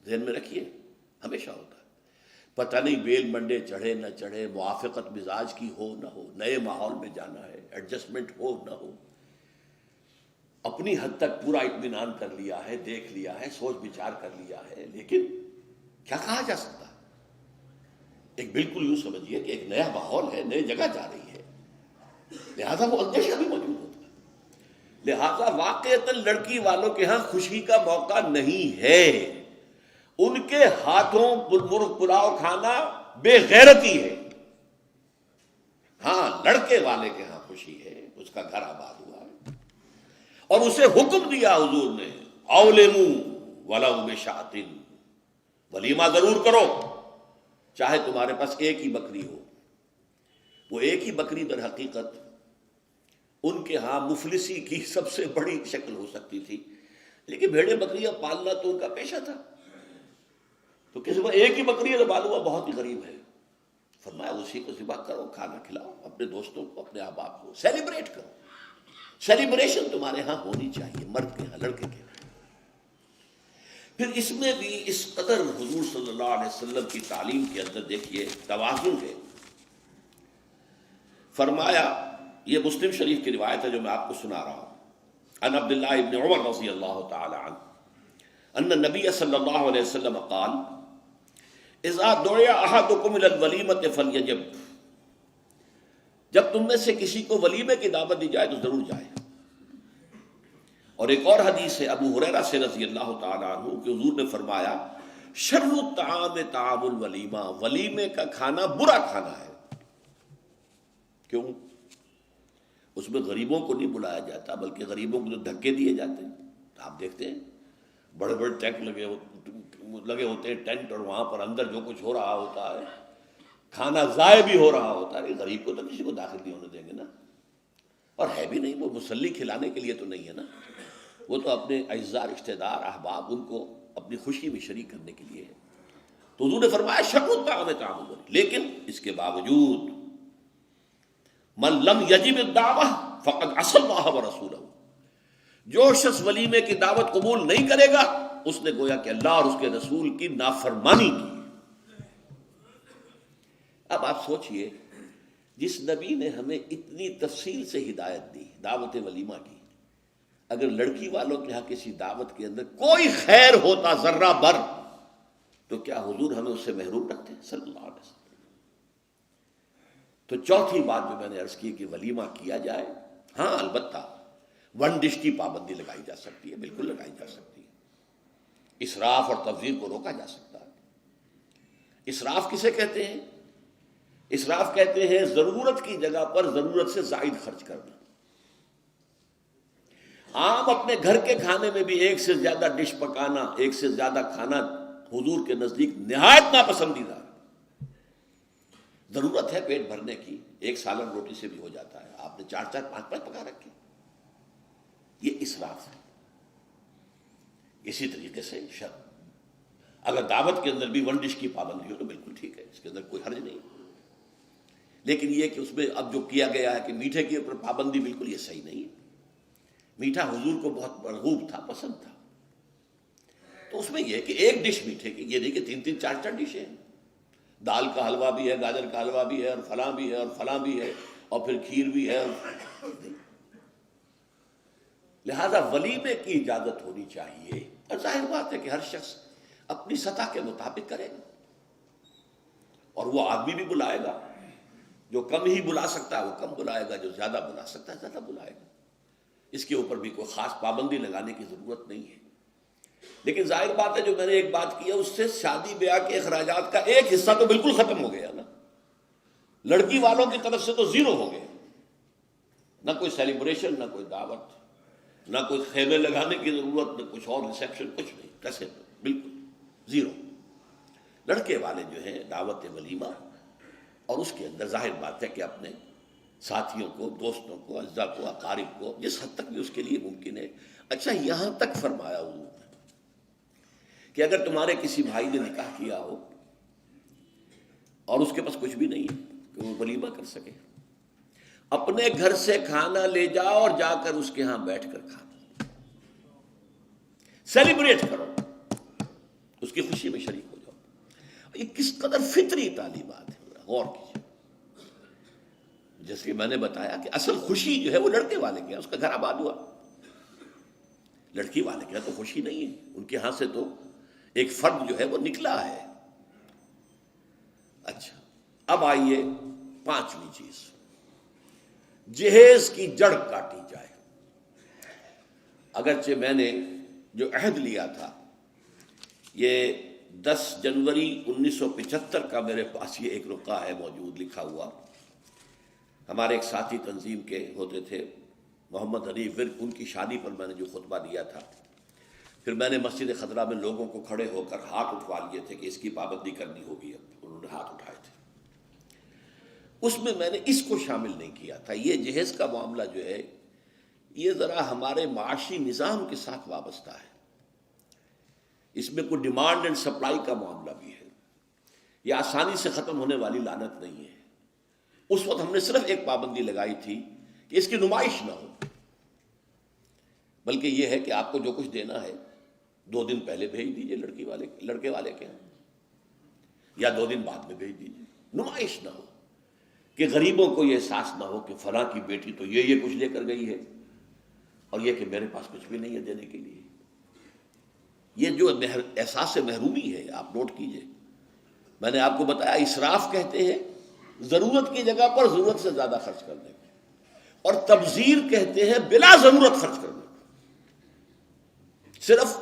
ذہن میں رکھیے، ہمیشہ ہوتا ہے. پتہ نہیں بیل منڈے چڑھے نہ چڑھے، موافقت مزاج کی ہو نہ ہو، نئے ماحول میں جانا ہے، ایڈجسٹمنٹ ہو نہ ہو. اپنی حد تک پورا اطمینان کر لیا ہے، دیکھ لیا ہے، سوچ بچار کر لیا ہے، لیکن کیا کہا جا سکتا ہے؟ ایک بالکل یوں سمجھیے کہ ایک نیا ماحول ہے، نئی جگہ جا رہی ہے، لہذا وہ اندیشہ بھی موجود ہوتا ہے. لہذا واقعتاً لڑکی والوں کے ہاں خوشی کا موقع نہیں ہے. ان کے ہاتھوں مرغ پلاؤ کھانا بے غیرتی ہے. ہاں، لڑکے والے کے ہاں خوشی ہے، اس کا گھر آباد ہوا ہے، اور اسے حکم دیا حضور نے، اولموا ولو بشاۃ، ولیمہ ضرور کرو، چاہے تمہارے پاس ایک ہی بکری ہو. وہ ایک ہی بکری در حقیقت ان کے ہاں مفلسی کی سب سے بڑی شکل ہو سکتی تھی، لیکن بھیڑیں بکریاں پالنا تو ان کا پیشہ تھا. تو کسی کو ایک ہی بکری ہے، معلوم ہوا بہت ہی غریب ہے. فرمایا اسی کو ذبح کرو، کھانا کھلاؤ اپنے دوستوں کو، اپنے احباب کو، سیلیبریٹ کرو. سیلیبریشن تمہارے ہاں ہونی چاہیے، مرد کے ہاں، لڑکے کے ہاں. پھر اس میں بھی اس قدر حضور صلی اللہ علیہ وسلم کی تعلیم کے اندر دیکھیے توازن ہے. فرمایا، یہ مسلم شریف کی روایت ہے جو میں آپ کو سنا رہا ہوں، عن عبداللہ ابن عمر رضی اللہ تعالی عنہ ان النبی صلی اللہ علیہ وسلم قال اذا دعی احدکم الی الولیمۃ فلیجب، جب تم میں سے کسی کو ولیمے کی دعوت دی جائے تو ضرور جائے. اور ایک اور حدیث ہے ابو ہریرہ سے رضی اللہ تعالی عنہ کہ حضور نے فرمایا شر الطعام طعام الولیمہ، ولیمے کا کھانا برا کھانا ہے. کیوں؟ اس میں غریبوں کو نہیں بلایا جاتا، بلکہ غریبوں کو جو دھکے دیے جاتے ہیں. آپ دیکھتے ہیں بڑے بڑے ٹینک لگے ہوتے ہیں، ٹینٹ، اور وہاں پر اندر جو کچھ ہو رہا ہوتا ہے، کھانا ضائع بھی ہو رہا ہوتا ہے. غریب کو تو کسی کو داخل نہیں ہونے دیں گے نا. اور ہے بھی نہیں، وہ مسلی کھلانے کے لیے تو نہیں ہے نا، وہ تو اپنے اعزاء، رشتہ دار، احباب، ان کو اپنی خوشی میں شریک کرنے کے لیے ہے. تو حضور نے فرمایا شر الطعام طعام الولیمہ، لیکن اس کے باوجود من لم یجب الدعوہ فقد عصى اللہ ورسولہ، جو شخص ولیمے کی دعوت قبول نہیں کرے گا اس نے گویا کہ اللہ اور اس کے رسول کی نافرمانی کی. اب آپ سوچئے، جس نبی نے ہمیں اتنی تفصیل سے ہدایت دی دعوت ولیمہ کی، اگر لڑکی والوں کے ہاں کسی دعوت کے اندر کوئی خیر ہوتا ذرہ بر، تو کیا حضور ہمیں اس سے محروم رکھتے صلی اللہ علیہ وسلم؟ تو چوتھی بات جو میں نے عرض کی کہ ولیمہ کیا جائے. ہاں البتہ ون ڈش کی پابندی لگائی جا سکتی ہے، بالکل لگائی جا سکتی ہے. اسراف اور تبذیر کو روکا جا سکتا ہے۔ اسراف کسے کہتے ہیں؟ اسراف کہتے ہیں ضرورت کی جگہ پر ضرورت سے زائد خرچ کرنا۔ عام اپنے گھر کے کھانے میں بھی ایک سے زیادہ ڈش پکانا، ایک سے زیادہ کھانا حضور کے نزدیک نہایت ناپسندیدہ۔ ضرورت ہے پیٹ بھرنے کی، ایک سالن روٹی سے بھی ہو جاتا ہے، آپ نے 4 4 5 5 پکا رکھے، یہ اسراف ہے۔ اسی طریقے سے اگر دعوت کے اندر بھی 1 ڈش کی پابندی ہو تو بالکل ٹھیک ہے، اس کے اندر کوئی حرج نہیں، لیکن یہ کہ اس میں اب جو کیا گیا ہے کہ میٹھے کے اوپر پابندی، بالکل یہ صحیح نہیں ہے۔ میٹھا حضور کو بہت مرغوب تھا، پسند تھا، تو اس میں یہ کہ ایک ڈش میٹھے کی، یہ نہیں کہ 3 3 4 4 ڈشیں ہیں، دال کا حلوہ بھی ہے، گاجر کا حلوہ بھی ہے، اور فلاں بھی ہے، اور فلاں بھی ہے، اور پھر کھیر بھی ہے۔ لہذا ولیمے کی اجازت ہونی چاہیے، اور ظاہر بات ہے کہ ہر شخص اپنی سطح کے مطابق کرے گا، اور وہ آدمی بھی بلائے گا، جو کم ہی بلا سکتا ہے وہ کم بلائے گا، جو زیادہ بلا سکتا ہے زیادہ بلائے گا۔ اس کے اوپر بھی کوئی خاص پابندی لگانے کی ضرورت نہیں ہے۔ لیکن ظاہر بات ہے جو میں نے ایک بات کی ہے، اس سے شادی بیاہ کے اخراجات کا ایک حصہ تو بالکل ختم ہو گیا نا، لڑکی والوں کی طرف سے تو 0 ہو گئے، نہ کوئی سیلیبریشن، نہ کوئی دعوت، نہ کوئی خیمے لگانے کی ضرورت، نہ کچھ اور ریسیپشن، کچھ نہیں، کیسے بالکل 0۔ لڑکے والے جو ہیں دعوت ولیمہ، اور اس کے اندر ظاہر بات ہے کہ اپنے ساتھیوں کو، دوستوں کو، اعزاء کو، اقارب کو، جس حد تک بھی اس کے لیے ممکن ہے۔ اچھا، یہاں تک فرمایا حضور نے کہ اگر تمہارے کسی بھائی نے نکاح کیا ہو اور اس کے پاس کچھ بھی نہیں ہے کہ وہ ولیمہ کر سکے، اپنے گھر سے کھانا لے جاؤ اور جا کر اس کے ہاں بیٹھ کر کھانا، سیلیبریٹ کرو، اس کی خوشی میں شریک ہو جاؤ۔ یہ کس قدر فطری تعلیمات ہے، غور کیجیے۔ جیسے کہ میں نے بتایا کہ اصل خوشی جو ہے وہ لڑکے والے کے، اس کا گھر آباد ہوا، لڑکی والے کے تو خوشی نہیں ہے، ان کے ہاں سے تو ایک فرد جو ہے وہ نکلا ہے۔ اچھا، اب آئیے 5ویں چیز، جہیز کی جڑ کاٹی جائے۔ اگرچہ میں نے جو عہد لیا تھا، یہ 10 جنوری 1975 کا میرے پاس یہ ایک رقعہ ہے موجود، لکھا ہوا، ہمارے ایک ساتھی تنظیم کے ہوتے تھے محمد حنیف ورک، ان کی شادی پر میں نے جو خطبہ دیا تھا، پھر میں نے مسجد خضرا میں لوگوں کو کھڑے ہو کر ہاتھ اٹھوا لیے تھے کہ اس کی پابندی کرنی ہوگی، اب انہوں نے ہاتھ اٹھائے تھے، اس میں نے اس کو شامل نہیں کیا تھا۔ یہ جہیز کا معاملہ جو ہے یہ ذرا ہمارے معاشی نظام کے ساتھ وابستہ ہے، اس میں کوئی ڈیمانڈ اینڈ سپلائی کا معاملہ بھی ہے، یہ آسانی سے ختم ہونے والی لعنت نہیں ہے۔ اس وقت ہم نے صرف ایک پابندی لگائی تھی کہ اس کی نمائش نہ ہو، بلکہ یہ ہے کہ آپ کو جو کچھ دینا ہے 2 دن پہلے بھیج دیجئے لڑکے والے کے ہاں، یا 2 دن بعد میں بھیج دیجئے، نمائش نہ ہو کہ غریبوں کو یہ احساس نہ ہو کہ فلاں کی بیٹی تو یہ کچھ لے کر گئی ہے، اور یہ کہ میرے پاس کچھ بھی نہیں ہے دینے کے لیے۔ یہ جو احساس محرومی ہے، آپ نوٹ کیجئے، میں نے آپ کو بتایا اسراف کہتے ہیں ضرورت کی جگہ پر ضرورت سے زیادہ خرچ کرنے کو، اور تبذیر کہتے ہیں بلا ضرورت خرچ کرنے کو، صرف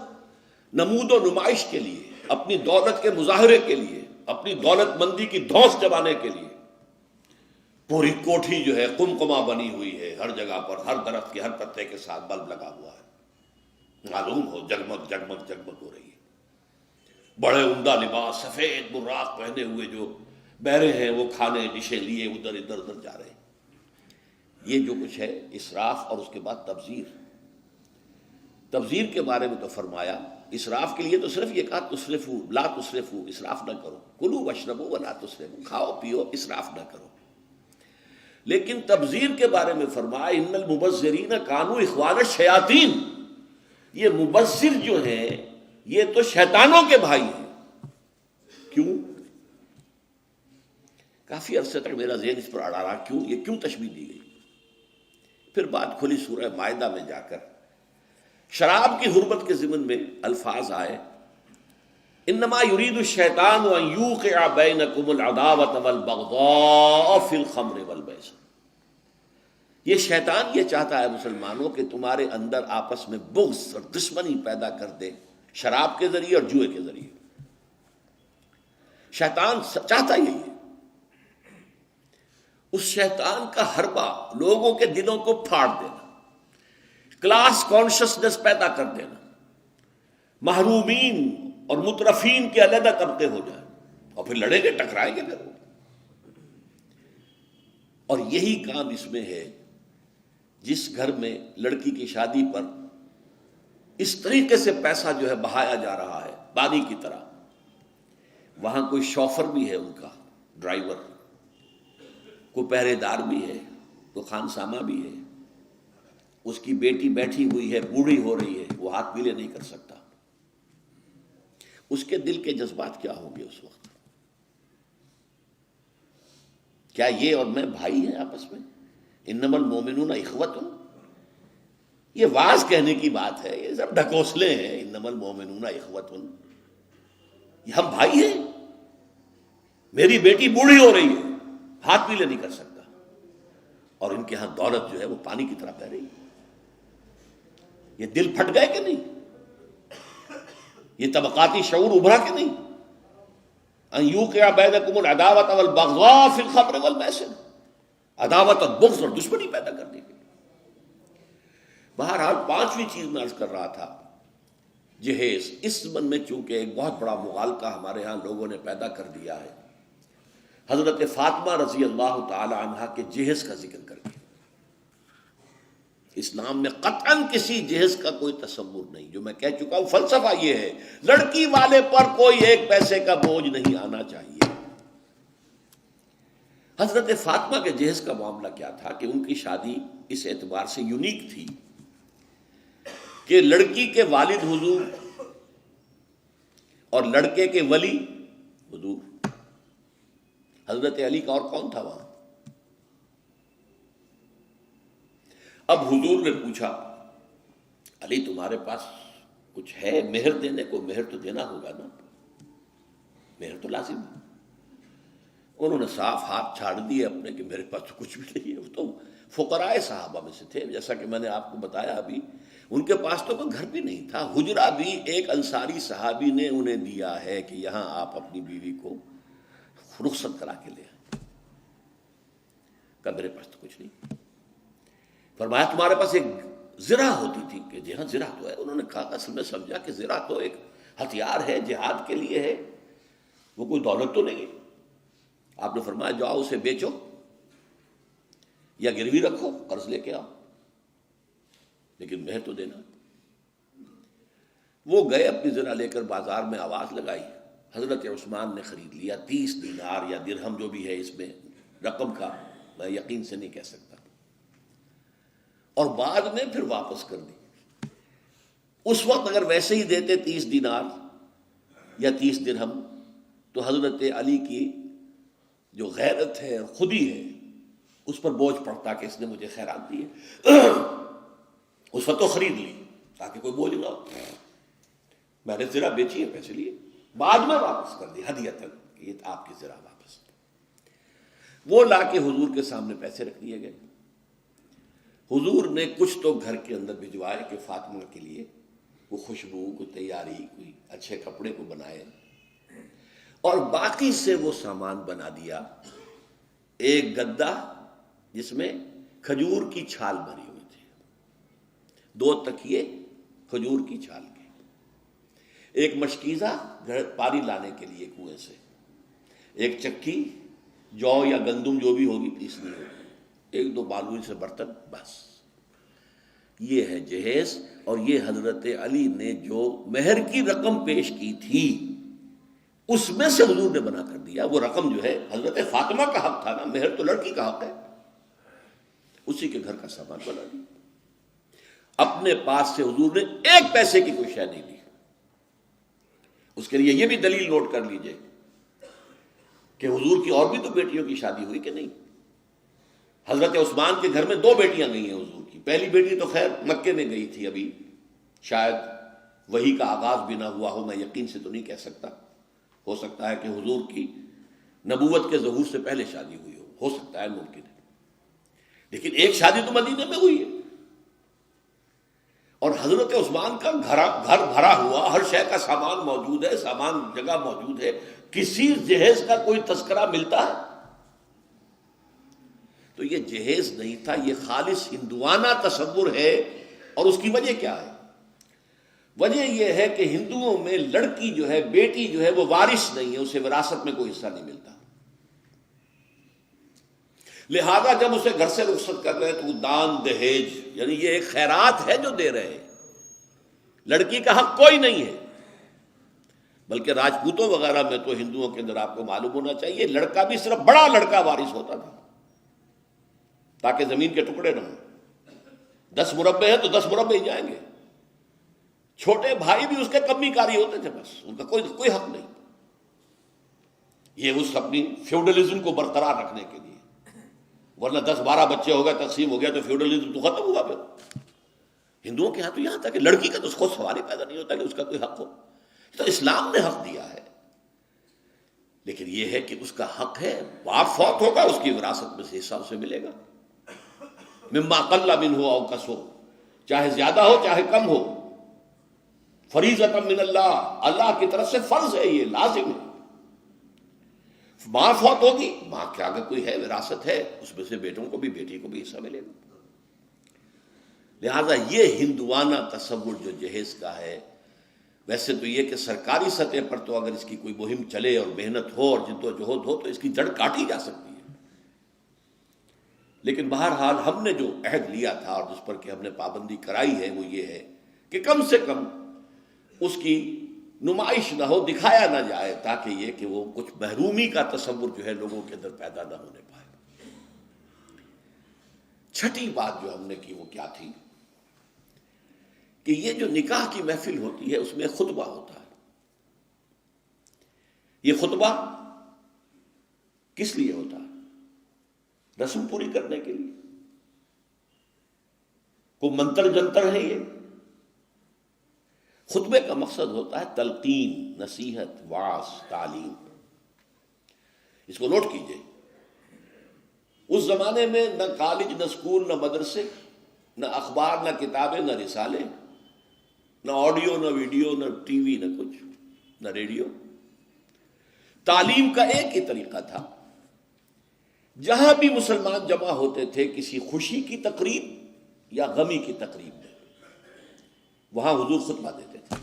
نمود و نمائش کے لیے، اپنی دولت کے مظاہرے کے لیے، اپنی دولت مندی کی دھوس جمانے کے لیے۔ پوری کوٹھی جو ہے قمقمہ بنی ہوئی ہے، ہر جگہ پر، ہر درخت کے ہر پتے کے ساتھ بلب لگا ہوا ہے، معلوم ہو جگمگ جگمگ جگمگ ہو رہی ہے، بڑے عمدہ لباس، سفید براق پہنے ہوئے جو بہرے ہیں وہ کھانے ڈشیں لیے ادھر ادھر جا رہے ہیں۔ یہ جو کچھ ہے اسراف، اور اس کے بعد تبذیر کے بارے میں تو فرمایا، اسراف کے لیے تو صرف یہ کہا تسرفو لا تسرفو، اسراف نہ کرو، کلوا واشربوا ولا تسرفوا، کھاؤ پیو اسراف نہ کرو۔ لیکن تبذیر کے بارے میں فرمایا ان المبذرین کانوا اخوان الشیاطین، یہ مبذر جو ہیں یہ تو شیطانوں کے بھائی ہیں۔ کیوں؟ کافی عرصے تک میرا ذہن اس پر اڑا رہا، کیوں یہ کیوں تشبیہ دی گئی؟ پھر بات کھلی سورہ مائدہ میں جا کر، شراب کی حرمت کے ضمن میں الفاظ آئے، انما یرید الشیطان ان یوقع بینکم العداوۃ والبغضاء فی الخمر والمیسر، یہ شیطان یہ چاہتا ہے مسلمانوں کہ تمہارے اندر آپس میں بغض اور دشمنی پیدا کر دے شراب کے ذریعے اور جوئے کے ذریعے. شیطان چاہتا یہی ہے. اس شیطان کا حربہ لوگوں کے دلوں کو پھاڑ دینا، کلاس کانشسنس پیدا کر دینا، محرومین اور مترفین کے علیحدہ طبقے ہو جائیں، اور پھر لڑیں گے، ٹکرائیں گے پھر. اور یہی کام اس میں ہے. جس گھر میں لڑکی کی شادی پر اس طریقے سے پیسہ جو ہے بہایا جا رہا ہے پانی کی طرح، وہاں کوئی شوفر بھی ہے، ان کا ڈرائیور، کوئی پہرے دار بھی ہے، کوئی خانسامہ بھی ہے، اس کی بیٹی بیٹھی ہوئی ہے، بوڑھی ہو رہی ہے، وہ ہاتھ پیلے نہیں کر سکتا. اس کے دل کے جذبات کیا ہوں گے اس وقت؟ کیا یہ اور میں بھائی ہیں آپس میں؟ انما المومنون اخوۃ، یہ واز کہنے کی بات ہے، یہ سب ڈھکوسلے ہیں. انما المومنون اخوۃ، یہ ہم بھائی ہیں. میری بیٹی بوڑھی ہو رہی ہے، ہاتھ پیلے نہیں کر سکتا، اور ان کے ہاں دولت جو ہے وہ پانی کی طرح بہ رہی ہے. یہ دل پھٹ گئے کہ نہیں؟ یہ طبقاتی شعور ابھرا کہ نہیں؟ ان یوقع بینکم العداوۃ والبغضاء فی الخمر والمیسر، عداوت اور بغض اور دشمنی پیدا کرنے کے لیے. بہرحال پانچویں چیز میں عرض کر رہا تھا، جہیز. اس زمن میں چونکہ ایک بہت بڑا مغالطہ ہمارے ہاں لوگوں نے پیدا کر دیا ہے، حضرت فاطمہ رضی اللہ تعالی عنہا کے جہیز کا ذکر کر کے. اسلام میں قطعاً کسی جہیز کا کوئی تصور نہیں. جو میں کہہ چکا ہوں، فلسفہ یہ ہے، لڑکی والے پر کوئی ایک پیسے کا بوجھ نہیں آنا چاہیے. حضرت فاطمہ کے جہیز کا معاملہ کیا تھا کہ ان کی شادی اس اعتبار سے یونیک تھی کہ لڑکی کے والد حضور اور لڑکے کے ولی حضور. حضرت علی کا اور کون تھا وہاں؟ اب حضور نے پوچھا، علی تمہارے پاس کچھ ہے مہر دینے کو؟ مہر تو دینا ہوگا نا، مہر تو لازم ہے. انہوں نے صاف ہاتھ چھاڑ دیے اپنے کہ میرے پاس تو کچھ بھی نہیں ہے. وہ تو فقراء صحابہ میں سے تھے، جیسا کہ میں نے آپ کو بتایا ابھی. ان کے پاس تو کوئی گھر بھی نہیں تھا. حجرہ بھی ایک انصاری صحابی نے انہیں دیا ہے کہ یہاں آپ اپنی بیوی کو رخصت کرا کے لے آئیں. کہ میرے پاس تو کچھ نہیں. فرمایا تمہارے پاس ایک زرہ ہوتی تھی؟ کہ جی ہاں زرہ تو ہے. انہوں نے کہا اصل میں سمجھا کہ زرہ تو ایک ہتھیار ہے، جہاد کے لیے ہے، وہ کوئی دولت تو نہیں ہے. آپ نے فرمایا جاؤ اسے بیچو یا گروی رکھو، قرض لے کے آؤ، لیکن مہر تو دینا. وہ گئے اپنی زرہ لے کر بازار میں آواز لگائی. حضرت عثمان نے خرید لیا 30 دینار یا درہم، جو بھی ہے اس میں رقم کا میں یقین سے نہیں کہہ سکتا، اور بعد میں پھر واپس کر دی. اس وقت اگر ویسے ہی دیتے 30 دینار یا 30 درہم تو حضرت علی کی جو غیرت ہے، خودی ہے، اس پر بوجھ پڑتا کہ اس نے مجھے خیرات دی ہے. اس وقت تو خرید لی تاکہ کوئی بوجھ نہ ہو. میں نے زرہ بیچی ہے، پیسے لیے، بعد میں واپس کر دی ہدیۃً، کہ یہ آپ کی زرہ واپس. وہ لا کے حضور کے سامنے پیسے رکھ دیے گئے. حضور نے کچھ تو گھر کے اندر بھجوائے کہ فاطمہ کے لیے وہ خوشبو، کوئی تیاری، کوئی اچھے کپڑے کو بنائے، اور باقی سے وہ سامان بنا دیا. ایک گدا جس میں کھجور کی چھال بھری ہوئی تھی، 2 تکیے کھجور کی چھال کے، ایک مشکیزہ پانی لانے کے لیے کنویں سے، ایک چکی جو یا گندم جو بھی ہوگی پیسنی ہوگی، 1-2 بالوئی سے برتن، بس. یہ ہے جہیز. اور یہ حضرت علی نے جو مہر کی رقم پیش کی تھی اس میں سے حضور نے بنا کر دیا. وہ رقم جو ہے حضرت فاطمہ کا حق تھا نا، مہر تو لڑکی کا حق ہے، اسی کے گھر کا سامان بنا دیا. اپنے پاس سے حضور نے 1 پیسے کی کوئی شے نہیں دی. اس کے لیے یہ بھی دلیل نوٹ کر لیجئے کہ حضور کی اور بھی تو بیٹیوں کی شادی ہوئی کہ نہیں. حضرت عثمان کے گھر میں 2 بیٹیاں گئی ہیں حضور کی. پہلی بیٹی تو خیر مکے میں گئی تھی، ابھی شاید وحی کا آغاز بھی نہ ہوا ہو، میں یقین سے تو نہیں کہہ سکتا. ہو سکتا ہے کہ حضور کی نبوت کے ظہور سے پہلے شادی ہوئی ہو سکتا ہے، ممکن ہے. لیکن ایک شادی تو مدینے میں ہوئی ہے. اور حضرت عثمان کا گھر بھرا ہوا، ہر شے کا سامان موجود ہے، سامان جگہ موجود ہے، کسی جہیز کا کوئی تذکرہ ملتا ہے؟ تو یہ جہیز نہیں تھا، یہ خالص ہندوانہ تصور ہے۔ اور اس کی وجہ کیا ہے؟ وجہ یہ ہے کہ ہندوؤں میں لڑکی جو ہے، بیٹی جو ہے، وہ وارث نہیں ہے، اسے وراثت میں کوئی حصہ نہیں ملتا۔ لہذا جب اسے گھر سے رخصت کر رہے ہیں تو وہ دان دہیج، یعنی یہ ایک خیرات ہے جو دے رہے ہیں، لڑکی کا حق کوئی نہیں ہے۔ بلکہ راجپوتوں وغیرہ میں تو ہندوؤں کے اندر آپ کو معلوم ہونا چاہیے، لڑکا بھی صرف بڑا لڑکا وارث ہوتا تھا تاکہ زمین کے ٹکڑے نہ ہوں۔ 10 مربع ہیں تو 10 مربع ہی جائیں گے، چھوٹے بھائی بھی اس کے کمی کاری ہوتے تھے، بس ان کا کوئی حق نہیں۔ یہ اس اپنی فیوڈلزم کو برقرار رکھنے کے لیے، ورنہ 10-12 بچے ہو گئے، تقسیم ہو گیا تو فیوڈلزم تو ختم ہوا۔ پھر ہندوؤں کے یہاں تو یہاں تک کہ لڑکی کا تو خود سوال ہی پیدا نہیں ہوتا کہ اس کا کوئی حق ہو۔ تو اسلام نے حق دیا ہے، لیکن یہ ہے کہ اس کا حق ہے، باپ فوت ہوگا اس کی وراثت میں سے حصہ اسے ملے گا، مما قل منہ او کثر، چاہے زیادہ ہو چاہے کم ہو، فریضۃ من اللہ، اللہ کی طرف سے فرض ہے، یہ لازم ہے۔ ماں فوت ہوگی، ماں کے آگے کوئی ہے، وراثت ہے، اس میں سے بیٹوں کو بھی، بیٹی کو بھی حصہ ملے گا۔ لہذا یہ ہندوانہ تصور جو جہیز کا ہے، ویسے تو یہ کہ سرکاری سطح پر تو اگر اس کی کوئی مہم چلے اور محنت ہو اور جدوجہد ہو تو اس کی جڑ کاٹی جا سکتی ہے، لیکن بہرحال ہم نے جو عہد لیا تھا اور جس پر کہ ہم نے پابندی کرائی ہے وہ یہ ہے کہ کم سے کم اس کی نمائش نہ ہو، دکھایا نہ جائے، تاکہ یہ کہ وہ کچھ محرومی کا تصور جو ہے لوگوں کے اندر پیدا نہ ہونے پائے۔ چھٹی بات جو ہم نے کی وہ کیا تھی کہ یہ جو نکاح کی محفل ہوتی ہے اس میں خطبہ ہوتا ہے۔ یہ خطبہ کس لیے ہوتا ہے؟ رسم پوری کرنے کے لیے؟ کوئی منتر جنتر ہے یہ؟ خطبے کا مقصد ہوتا ہے تلقین، نصیحت، وعظ، تعلیم۔ اس کو نوٹ کیجئے، اس زمانے میں نہ کالج، نہ اسکول، نہ مدرسے، نہ اخبار، نہ کتابیں، نہ رسالے، نہ آڈیو، نہ ویڈیو، نہ ٹی وی، نہ کچھ، نہ ریڈیو۔ تعلیم کا ایک ہی طریقہ تھا، جہاں بھی مسلمان جمع ہوتے تھے کسی خوشی کی تقریب یا غمی کی تقریب میں، وہاں حضور خطبہ دیتے تھے۔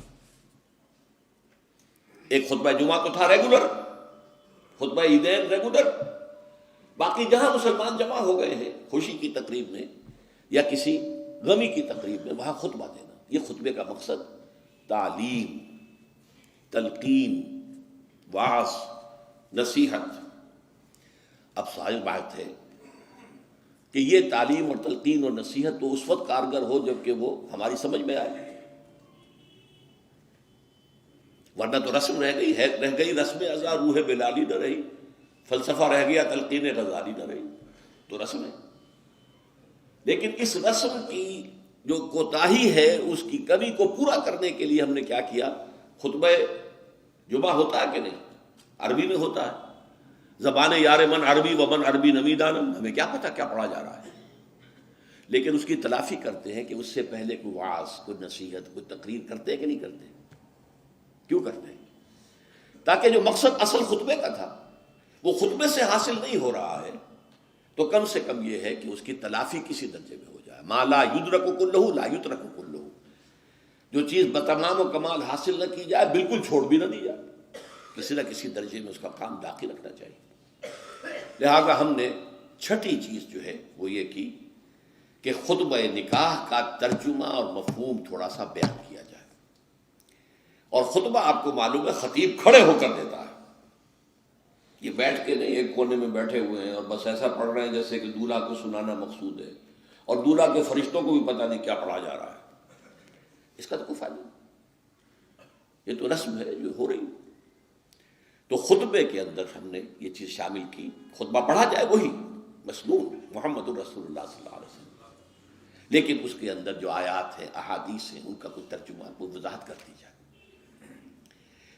ایک خطبہ جمعہ تو تھا ریگولر، خطبہ عیدین ریگولر، باقی جہاں مسلمان جمع ہو گئے ہیں خوشی کی تقریب میں یا کسی غمی کی تقریب میں، وہاں خطبہ دینا۔ یہ خطبے کا مقصد تعلیم، تلقین، وعظ، نصیحت۔ اب ظاہر بات ہے کہ یہ تعلیم اور تلقین اور نصیحت تو اس وقت کارگر ہو جب کہ وہ ہماری سمجھ میں آئے، ورنہ تو رسم رہ گئی رسم ازا، روح بلالی نہ رہی، فلسفہ رہ گیا، تلقین غزالی نہ رہی، تو رسم ہے۔ لیکن اس رسم کی جو کوتاہی ہے، اس کی کمی کو پورا کرنے کے لیے ہم نے کیا کیا؟ خطبہ جمعہ ہوتا ہے کہ نہیں؟ عربی میں ہوتا ہے، زبان یار من عربی ومن عربی نمیدانم، ہمیں کیا پتہ کیا پڑھا جا رہا ہے، لیکن اس کی تلافی کرتے ہیں کہ اس سے پہلے کوئی وعظ، کوئی نصیحت، کوئی تقریر کرتے ہیں کہ نہیں کرتے؟ کیوں کرتے ہیں؟ تاکہ جو مقصد اصل خطبے کا تھا وہ خطبے سے حاصل نہیں ہو رہا ہے، تو کم سے کم یہ ہے کہ اس کی تلافی کسی درجے میں ہو جائے۔ ما لا یدرک کلہ لا یترک کلہ، جو چیز بتمام و کمال حاصل نہ کی جائے بالکل چھوڑ بھی نہ دی جائے، کسی نہ کسی درجے میں اس کا کام داخل رکھنا چاہیے۔ لہذا ہم نے چھٹی چیز جو ہے وہ یہ کی کہ خطبہ نکاح کا ترجمہ اور مفہوم تھوڑا سا بیان کیا جائے۔ اور خطبہ آپ کو معلوم ہے خطیب کھڑے ہو کر دیتا ہے، یہ بیٹھ کے نہیں ایک کونے میں بیٹھے ہوئے ہیں اور بس ایسا پڑھ رہے ہیں جیسے کہ دولہا کو سنانا مقصود ہے، اور دولہا کے فرشتوں کو بھی پتہ نہیں کیا پڑھا جا رہا ہے، اس کا تو کوئی فائدہ نہیں، یہ تو رسم ہے جو ہو رہی۔ تو خطبے کے اندر ہم نے یہ چیز شامل کی، خطبہ پڑھا جائے وہی مسنون محمد الرسول اللہ صلی اللہ علیہ وسلم، لیکن اس کے اندر جو آیات ہیں، احادیث ہیں، ان کا کوئی ترجمہ، کوئی وضاحت کر دی جائے۔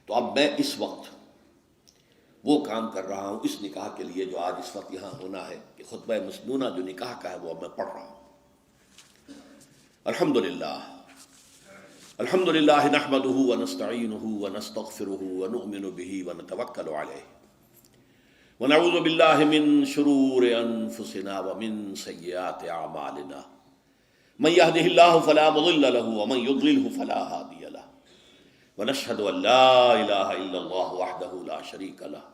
تو اب میں اس وقت وہ کام کر رہا ہوں اس نکاح کے لیے جو آج اس وقت یہاں ہونا ہے، کہ خطبہ مسنونہ جو نکاح کا ہے وہ اب میں پڑھ رہا ہوں۔ الحمدللہ الحمد للہ نحمده ونستعینه ونستغفره ونؤمن به ونتوکل علیہ ونعوذ باللہ من شرور انفسنا ومن سیئات اعمالنا من يهده الله فلا مضل له ومن يضلله فلا هادي له ونشهد ان لا اله الا الله وحده لا شريك له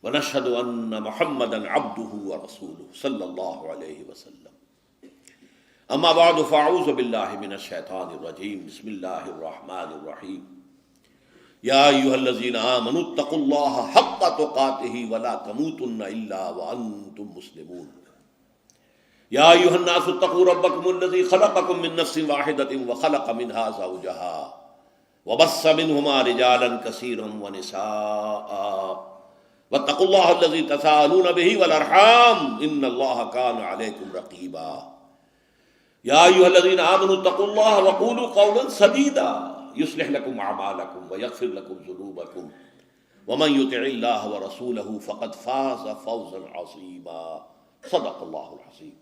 ونشهد ان محمدا عبده ورسوله صلی اللہ علیہ وسلم. اما بعد فاعوذ باللہ من الشیطان الرجیم بسم اللہ الرحمن الرحیم. یا ایھا الذین آمنوا اتقوا اللہ حق تقاتہ ولا تموتن الا وانتم مسلمون. یا ایھا الناس اتقوا ربکم الذی خلقکم من نفس واحدۃ وخلق منها زوجها وبث منهما رجالا کثیرا ونساء واتقوا اللہ الذی تساءلون به والارحام ان اللہ کان علیکم رقیبا. یا ایھا الذین آمنوا اتقوا اللہ وقولوا قولا سدیدا یصلح لکم اعمالکم ویغفر لکم ذنوبکم ومن یطع اللہ ورسولہ فقد فاز فوزا عظیما. صدق اللہ العظیم.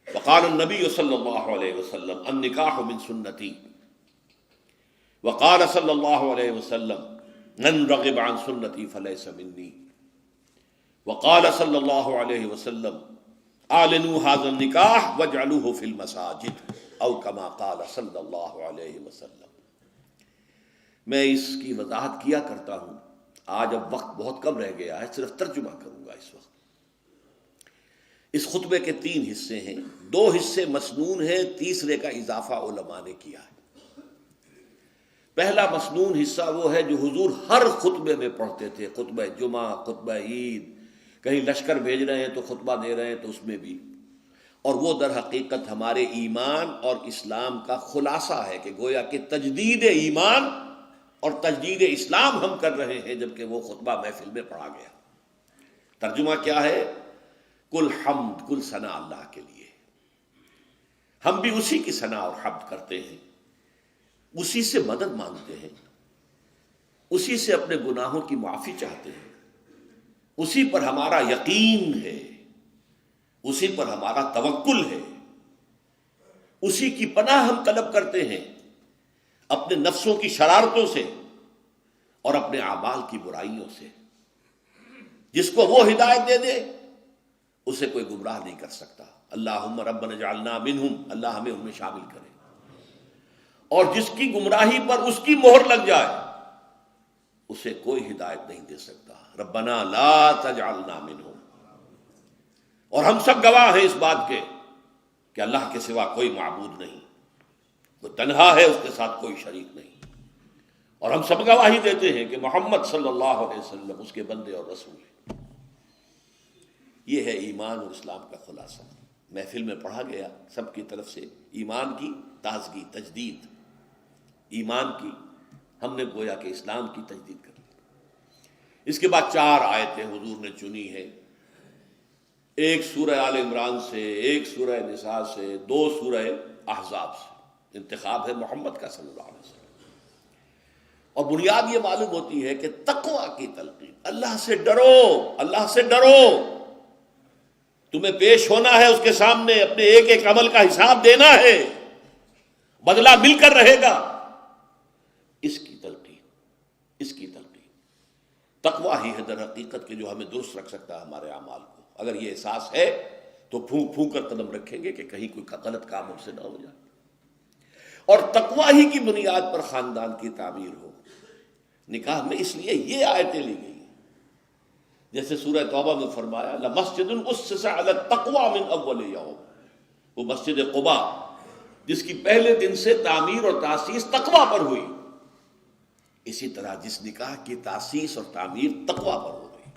وقال النبی صلی اللہ علیہ وسلم النکاح من سنتی وقال صلی اللہ علیہ وسلم من رغب عن سنتی فلیس منی وقال صلی اللہ علیہ وسلم اعلنوا هذا النکاح واجعلوه في المساجد او كما قال صلی اللہ علیہ وسلم. میں اس کی وضاحت کیا کرتا ہوں. آج اب وقت بہت کم رہ گیا ہے، صرف ترجمہ کروں گا اس وقت. اس خطبے کے 3 حصے ہیں، 2 حصے مسنون ہیں، تیسرے کا اضافہ علماء نے کیا ہے. پہلا مسنون حصہ وہ ہے جو حضور ہر خطبے میں پڑھتے تھے، خطبہ جمعہ، خطبہ عید، کہیں لشکر بھیج رہے ہیں تو خطبہ دے رہے ہیں تو اس میں بھی. اور وہ در حقیقت ہمارے ایمان اور اسلام کا خلاصہ ہے کہ گویا کہ تجدید ایمان اور تجدید اسلام ہم کر رہے ہیں جبکہ وہ خطبہ محفل میں پڑھا گیا. ترجمہ کیا ہے؟ کل حمد، کل ثنا اللہ کے لیے. ہم بھی اسی کی ثنا اور حمد کرتے ہیں، اسی سے مدد مانگتے ہیں، اسی سے اپنے گناہوں کی معافی چاہتے ہیں، اسی پر ہمارا یقین ہے، اسی پر ہمارا توکل ہے، اسی کی پناہ ہم طلب کرتے ہیں اپنے نفسوں کی شرارتوں سے اور اپنے اعمال کی برائیوں سے. جس کو وہ ہدایت دے دے اسے کوئی گمراہ نہیں کر سکتا. اللہم ربنا اجعلنا منہم، اللہ ہمیں ان میں شامل کرے. اور جس کی گمراہی پر اس کی مہر لگ جائے اسے کوئی ہدایت نہیں دے سکتا. ربنا لا تجعلنا منہم. اور ہم سب گواہ ہیں اس بات کے کہ اللہ کے سوا کوئی معبود نہیں، وہ تنہا ہے، اس کے ساتھ کوئی شریک نہیں. اور ہم سب گواہی دیتے ہیں کہ محمد صلی اللہ علیہ وسلم اس کے بندے اور رسول ہیں. یہ ہے ایمان اور اسلام کا خلاصہ. محفل میں پڑھا گیا سب کی طرف سے ایمان کی تازگی، تجدید. ایمان کی ہم نے گویا کہ اسلام کی تجدید کر لی. اس کے بعد 4 آیتیں حضور نے چنی ہیں، ایک سورہ آل عمران سے، ایک سورہ نساء سے، 2 سورہ احزاب سے. انتخاب ہے محمد کا صلی اللہ علیہ وسلم. اور بنیاد یہ معلوم ہوتی ہے کہ تقویٰ کی تلقین، اللہ سے ڈرو، اللہ سے ڈرو. تمہیں پیش ہونا ہے اس کے سامنے، اپنے ایک ایک عمل کا حساب دینا ہے، بدلہ مل کر رہے گا. اس کی تلقین، اس کی تلقین. تقویٰ ہی ہے در حقیقت کہ جو ہمیں درست رکھ سکتا ہے ہمارے اعمال کو. اگر یہ احساس ہے تو پھونک پھونک کر قدم رکھیں گے کہ کہیں کوئی غلط کام ہم سے نہ ہو جائے. اور تقویٰ ہی کی بنیاد پر خاندان کی تعمیر ہو. نکاح میں اس لیے یہ آیتیں لی گئی ہیں، جیسے سورہ توبہ میں فرمایا لمسجد اسس علی التقوی من اول یوم. وہ مسجد قباء جس کی پہلے دن سے تعمیر اور تاسیس تقویٰ پر ہوئی، اسی طرح جس نکاح کی تاسیس اور تعمیر تقویٰ پر ہو گئی.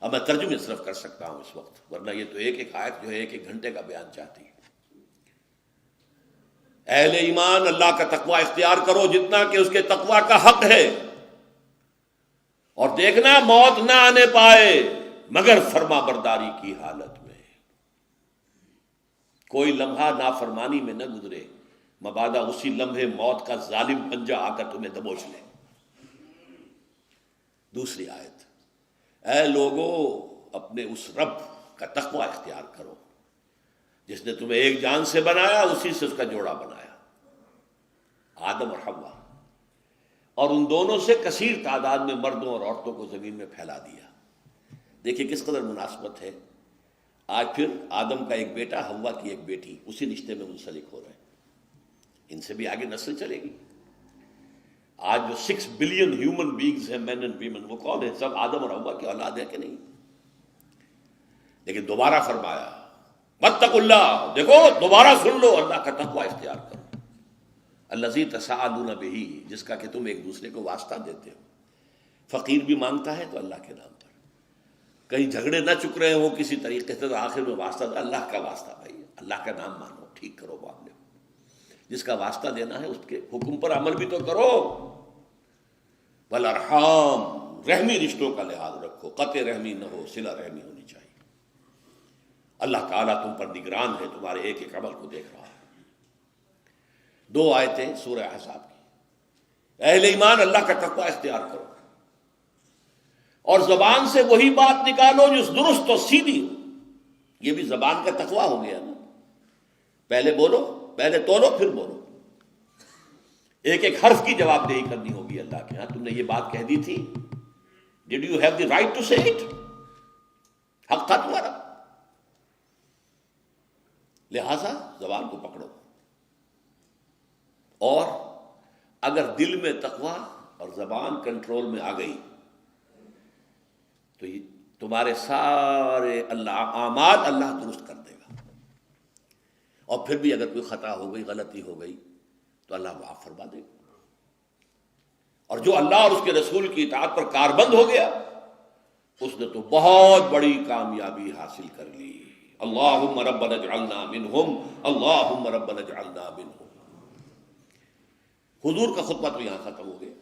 اب میں ترجمے صرف کر سکتا ہوں اس وقت، ورنہ یہ تو ایک ایک آیت جو ہے 1 گھنٹے کا بیان چاہتی ہے. اہل ایمان اللہ کا تقویٰ اختیار کرو جتنا کہ اس کے تقویٰ کا حق ہے، اور دیکھنا موت نہ آنے پائے مگر فرما برداری کی حالت میں. کوئی لمحہ نافرمانی میں نہ گزرے، مبادا اسی لمحے موت کا ظالم پنجہ آ کر تمہیں دبوچ لے. دوسری آیت، اے لوگو اپنے اس رب کا تقویٰ اختیار کرو جس نے تمہیں ایک جان سے بنایا، اسی سے اس کا جوڑا بنایا. آدم اور حوا، اور ان دونوں سے کثیر تعداد میں مردوں اور عورتوں کو زمین میں پھیلا دیا۔ دیکھیے کس قدر مناسبت ہے، آج پھر آدم کا ایک بیٹا، حوا کی ایک بیٹی، اسی رشتے میں منسلک ہو رہے ہیں، ان سے بھی آگے نسل چلے گی۔ آج جو 6 بلین ہیومن بینگز ہیں، مین اینڈ ویمن، وہ کون ہیں؟ سب آدم اور حوا کی اولاد ہے کہ نہیں؟ لیکن دوبارہ فرمایا واتقوا اللہ، دیکھو دوبارہ سن لو، اللہ کا تقوی اختیار کرو، الذی تساءلون بہ، جس کا کہ تم ایک دوسرے کو واسطہ دیتے ہو۔ فقیر بھی مانگتا ہے تو اللہ کے نام پر، کہیں جھگڑے نہ چک رہے ہوں کسی طریقے سے، تو آخر میں واسطہ اللہ کا واسطہ، بھائی اللہ کا نام مانو، ٹھیک کرو معاملے، جس کا واسطہ دینا ہے اس کے حکم پر عمل بھی تو کرو۔ والارحام، رحمی رشتوں کا لحاظ رکھو، قطع رحمی نہ ہو، صلہ رحمی ہونی چاہیے۔ اللہ تعالیٰ تم پر نگران ہے، تمہارے ایک ایک عمل کو دیکھ رہا ہے۔ 2 آیتیں سورہ احزاب کی۔ اہل ایمان اللہ کا تقوی اختیار کرو، اور زبان سے وہی بات نکالو جو درست و سیدھی ہو۔ یہ بھی زبان کا تقوی ہو گیا نا، پہلے بولو، پہلے تولو پھر بولو، ایک ایک حرف کی جواب دہی کرنی ہوگی اللہ کے ہاں۔ تم نے یہ بات کہہ دی تھی، did you have the right to say it? حق تھا تمہارا، لہذا زبان کو پکڑو، اور اگر دل میں تقوی اور زبان کنٹرول میں آ گئی تو یہ تمہارے سارے اعمال اللہ درست کر دے گا، اور پھر بھی اگر کوئی خطا ہو گئی، غلطی ہو گئی تو اللہ معاف فرما دے گا۔ اور جو اللہ اور اس کے رسول کی اطاعت پر کاربند ہو گیا، اس نے تو بہت بڑی کامیابی حاصل کر لی۔ اللہم ربنا اجعلنا منہم، اللہم ربنا اجعلنا منہم۔ حضور کا خطبہ تو یہاں ختم ہو گیا۔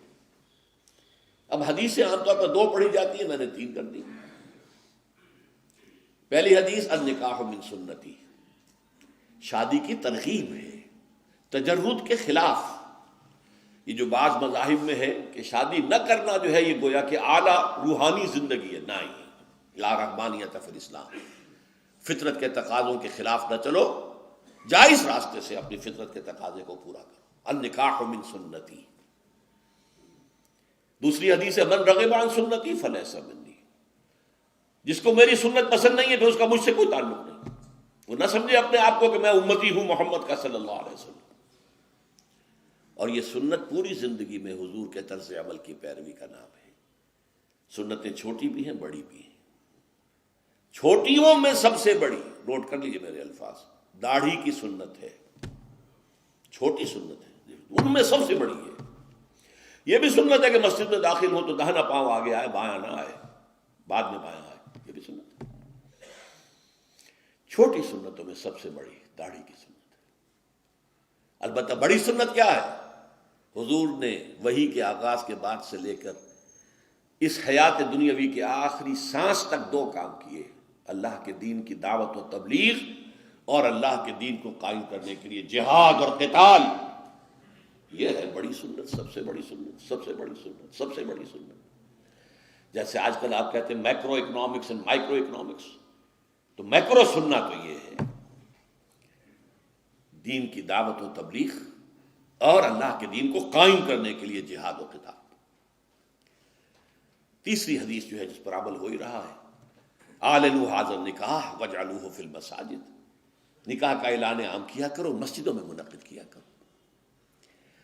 اب حدیثیں عام طور پر 2 پڑھی جاتی ہیں، میں نے 3 کر دی۔ پہلی حدیث النکاح من سنتی، شادی کی ترغیب ہے تجرد کے خلاف۔ یہ جو بعض مذاہب میں ہے کہ شادی نہ کرنا جو ہے یہ گویا کہ اعلیٰ روحانی زندگی ہے، نہیں، لا رحمانیت فی الاسلام، فطرت کے تقاضوں کے خلاف نہ چلو، جائز راستے سے اپنی فطرت کے تقاضے کو پورا کرو۔ النکاح من سنتی۔ دوسری حدیث ہے من رغب عن سنتی فلیس منی، جس کو میری سنت پسند نہیں ہے تو اس کا مجھ سے کوئی تعلق نہیں۔ وہ نہ سمجھے اپنے آپ کو کہ میں امتی ہوں محمد کا صلی اللہ علیہ وسلم۔ اور یہ سنت پوری زندگی میں حضور کے طرز عمل کی پیروی کا نام ہے۔ سنتیں چھوٹی بھی ہیں، بڑی بھی ہیں۔ چھوٹیوں میں سب سے بڑی، نوٹ کر لیجیے میرے الفاظ، داڑھی کی سنت ہے، چھوٹی سنت ہے، ان میں سب سے بڑی ہے۔ یہ بھی سنت ہے کہ مسجد میں داخل ہو تو داہنا پاؤں آگے آئے، بایاں نہ آئے، بعد میں بایاں آئے، یہ بھی سنت ہے۔ چھوٹی سنتوں میں سب سے بڑی داڑھی کی سنت ہے۔ البتہ بڑی سنت کیا ہے؟ حضور نے وحی کے آغاز کے بعد سے لے کر اس حیات دنیاوی کے آخری سانس تک 2 کام کیے، اللہ کے دین کی دعوت و تبلیغ، اور اللہ کے دین کو قائم کرنے کے لیے جہاد اور قتال۔ یہ ہے بڑی سنت، سب سے بڑی سنت، سب سے بڑی سنت، سب سے بڑی سنت۔ جیسے آج کل آپ کہتے ہیں macro economics and micro economics, تو میکرو سننا تو یہ ہے دین کی دعوت و تبلیغ اور اللہ کے دین کو قائم کرنے کے لیے جہاد و قتال۔ تیسری حدیث جو ہے جس پر عمل ہو ہی رہا ہے، اعلنوا ھذا النکاح واجعلوہ فی المساجد، نکاح کا اعلان عام کیا کرو، مسجدوں میں منعقد کیا کرو۔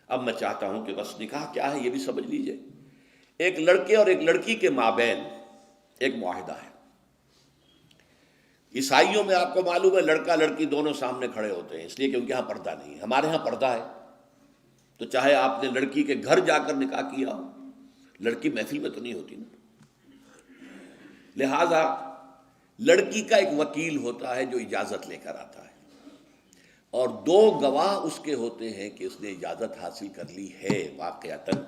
اب میں چاہتا ہوں کہ بس نکاح کیا ہے یہ بھی سمجھ لیجئے۔ ایک لڑکے اور ایک لڑکی کے مابین ایک معاہدہ ہے۔ عیسائیوں میں آپ کو معلوم ہے لڑکا لڑکی دونوں سامنے کھڑے ہوتے ہیں، اس لیے کہ ان کے ہاں پردہ نہیں ہے۔ ہمارے ہاں پردہ ہے، تو چاہے آپ نے لڑکی کے گھر جا کر نکاح کیا ہو، لڑکی محفل میں تو نہیں ہوتی نا، لہذا لڑکی کا ایک وکیل ہوتا ہے جو اجازت لے کر آتا ہے، اور 2 گواہ اس کے ہوتے ہیں کہ اس نے اجازت حاصل کر لی ہے واقعتاً۔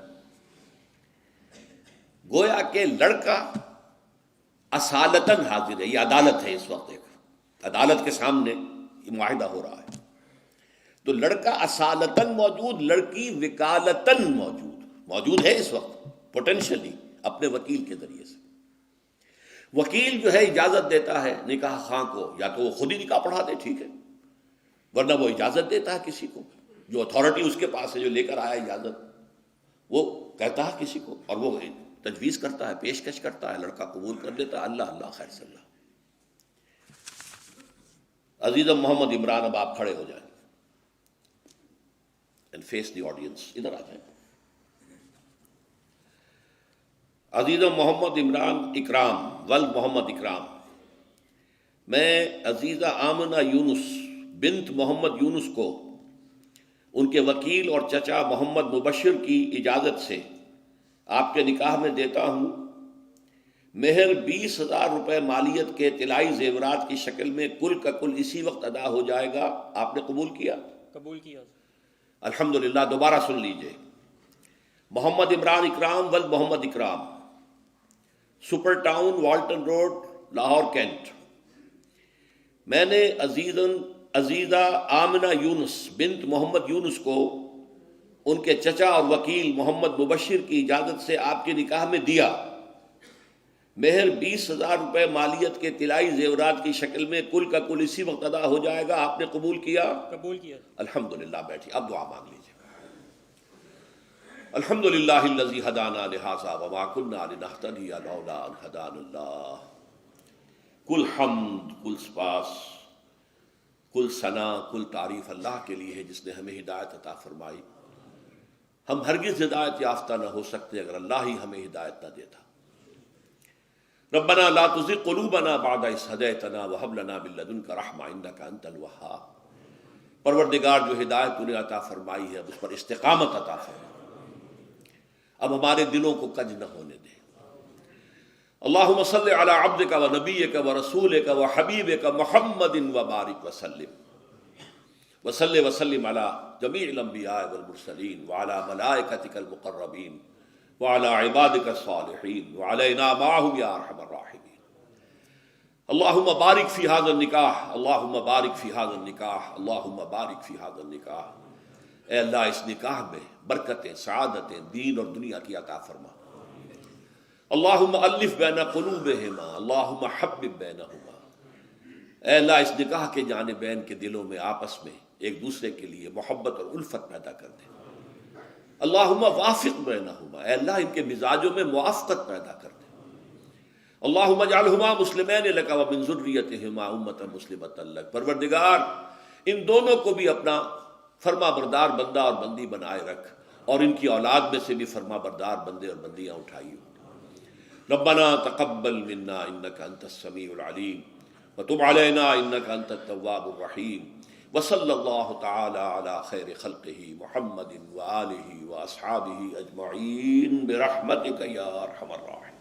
گویا کہ لڑکا اصالتاً حاضر ہے، یہ عدالت ہے، اس وقت ایک عدالت کے سامنے یہ معاہدہ ہو رہا ہے، تو لڑکا اصالتاً موجود، لڑکی وکالتاً موجود ہے اس وقت پوٹینشلی اپنے وکیل کے ذریعے سے۔ وکیل جو ہے اجازت دیتا ہے نکاح خواہ کو، یا تو وہ خود ہی نکاح پڑھا دے، ٹھیک ہے، ورنہ وہ اجازت دیتا ہے کسی کو جو اتھارٹی اس کے پاس ہے، جو لے کر آیا اجازت، وہ کہتا ہے کسی کو اور وہ تجویز کرتا ہے، پیشکش کرتا ہے، لڑکا قبول کر لیتا ہے، اللہ اللہ خیر صلی اللہ۔ عزیزم محمد عمران، اب آپ کھڑے ہو جائیں اینڈ فیس دی آڈینس، ادھر آ جائیں۔ عزیزم محمد عمران اکرام ولد محمد اکرام، میں عزیزہ آمنہ یونس بنت محمد یونس کو ان کے وکیل اور چچا محمد مبشر کی اجازت سے آپ کے نکاح میں دیتا ہوں۔ مہر 20,000 روپے مالیت کے طلائی زیورات کی شکل میں کل کا کل اسی وقت ادا ہو جائے گا۔ آپ نے قبول کیا؟ قبول کیا۔ الحمدللہ۔ دوبارہ سن لیجئے، محمد عمران اکرام ولد Muhammad Ikram, super town Walton road, Lahore cantt. میں نے عزیزہ آمنہ یونس بنت محمد یونس کو ان کے چچا اور وکیل محمد مبشر کی اجازت سے آپ کے نکاح میں دیا۔ مہر 20,000 روپے مالیت کے طلائی زیورات کی شکل میں کل کا کل اسی وقت ادا ہو جائے گا۔ آپ نے قبول کیا؟ قبول کیا۔ الحمدللہ۔ بیٹھیے، اب دعا مانگ لیجیے۔ الحمدللہ الذی ہدانا لہذا وما کنا لنہتدی لولا ان ہدانا اللہ۔ کل حمد، کل سپاس، کل ثنا، کل تعریف اللہ کے لیے ہے جس نے ہمیں ہدایت عطا فرمائی۔ ہم ہرگز ہدایت یافتہ نہ ہو سکتے اگر اللہ ہی ہمیں ہدایت نہ دیتا۔ ربنا لا تزغ قلوبنا بعد اذ ہدیتنا وہب لنا من لدنک رحمۃ انک انت الوہاب۔ پروردگار، جو ہدایت تو نے عطا فرمائی ہے اب اس پر استقامت عطا فرما، اب ہمارے دلوں کو کج نہ ہونے دے۔ اللہم صل علی عبدک و نبیک و رسولک و حبیبک محمد وبارک وسلم وصلی وسلم علی جمیع الانبیاء والمرسلین وعلی ملائکتک المقربین وعلی عبادک الصالحین وعلینا معہم یا ارحم الراحمین۔ اللہم بارک فی ھذا النکاح، اللہم بارک فی ھذا النکاح، اللہم بارک فی ھذا النکاح۔ اے اللہ، اس نکاح میں برکتیں، سعادتیں دین اور دنیا کی عطا فرما۔ اللہم الف بین قلوبہما، اللہم حبب بینہما۔ اے اللہ، اس نکاح کے جانبین کے دلوں میں آپس میں ایک دوسرے کے لیے محبت اور الفت پیدا کر دے۔ اللہم وافق بینہما، اے اللہ ان کے مزاجوں میں موافقت پیدا کر دے۔ اللہم اجعلہما مسلمین لک ومن ذریتہما امۃ مسلمۃ لک۔ پروردگار، ان دونوں کو بھی اپنا فرما بردار بندہ اور بندی بنائے رکھ، اور ان کی اولاد میں سے بھی فرما بردار بندے اور بندیاں اٹھائیو۔ ربنا تقبل منا انک انت السمیع العلیم وتب علینا انک انت التواب الرحیم، وصلی اللہ تعالی علی خیر خلقہ محمد وآلہ واصحابہ اجمعین برحمتک یا ارحم الراحمین۔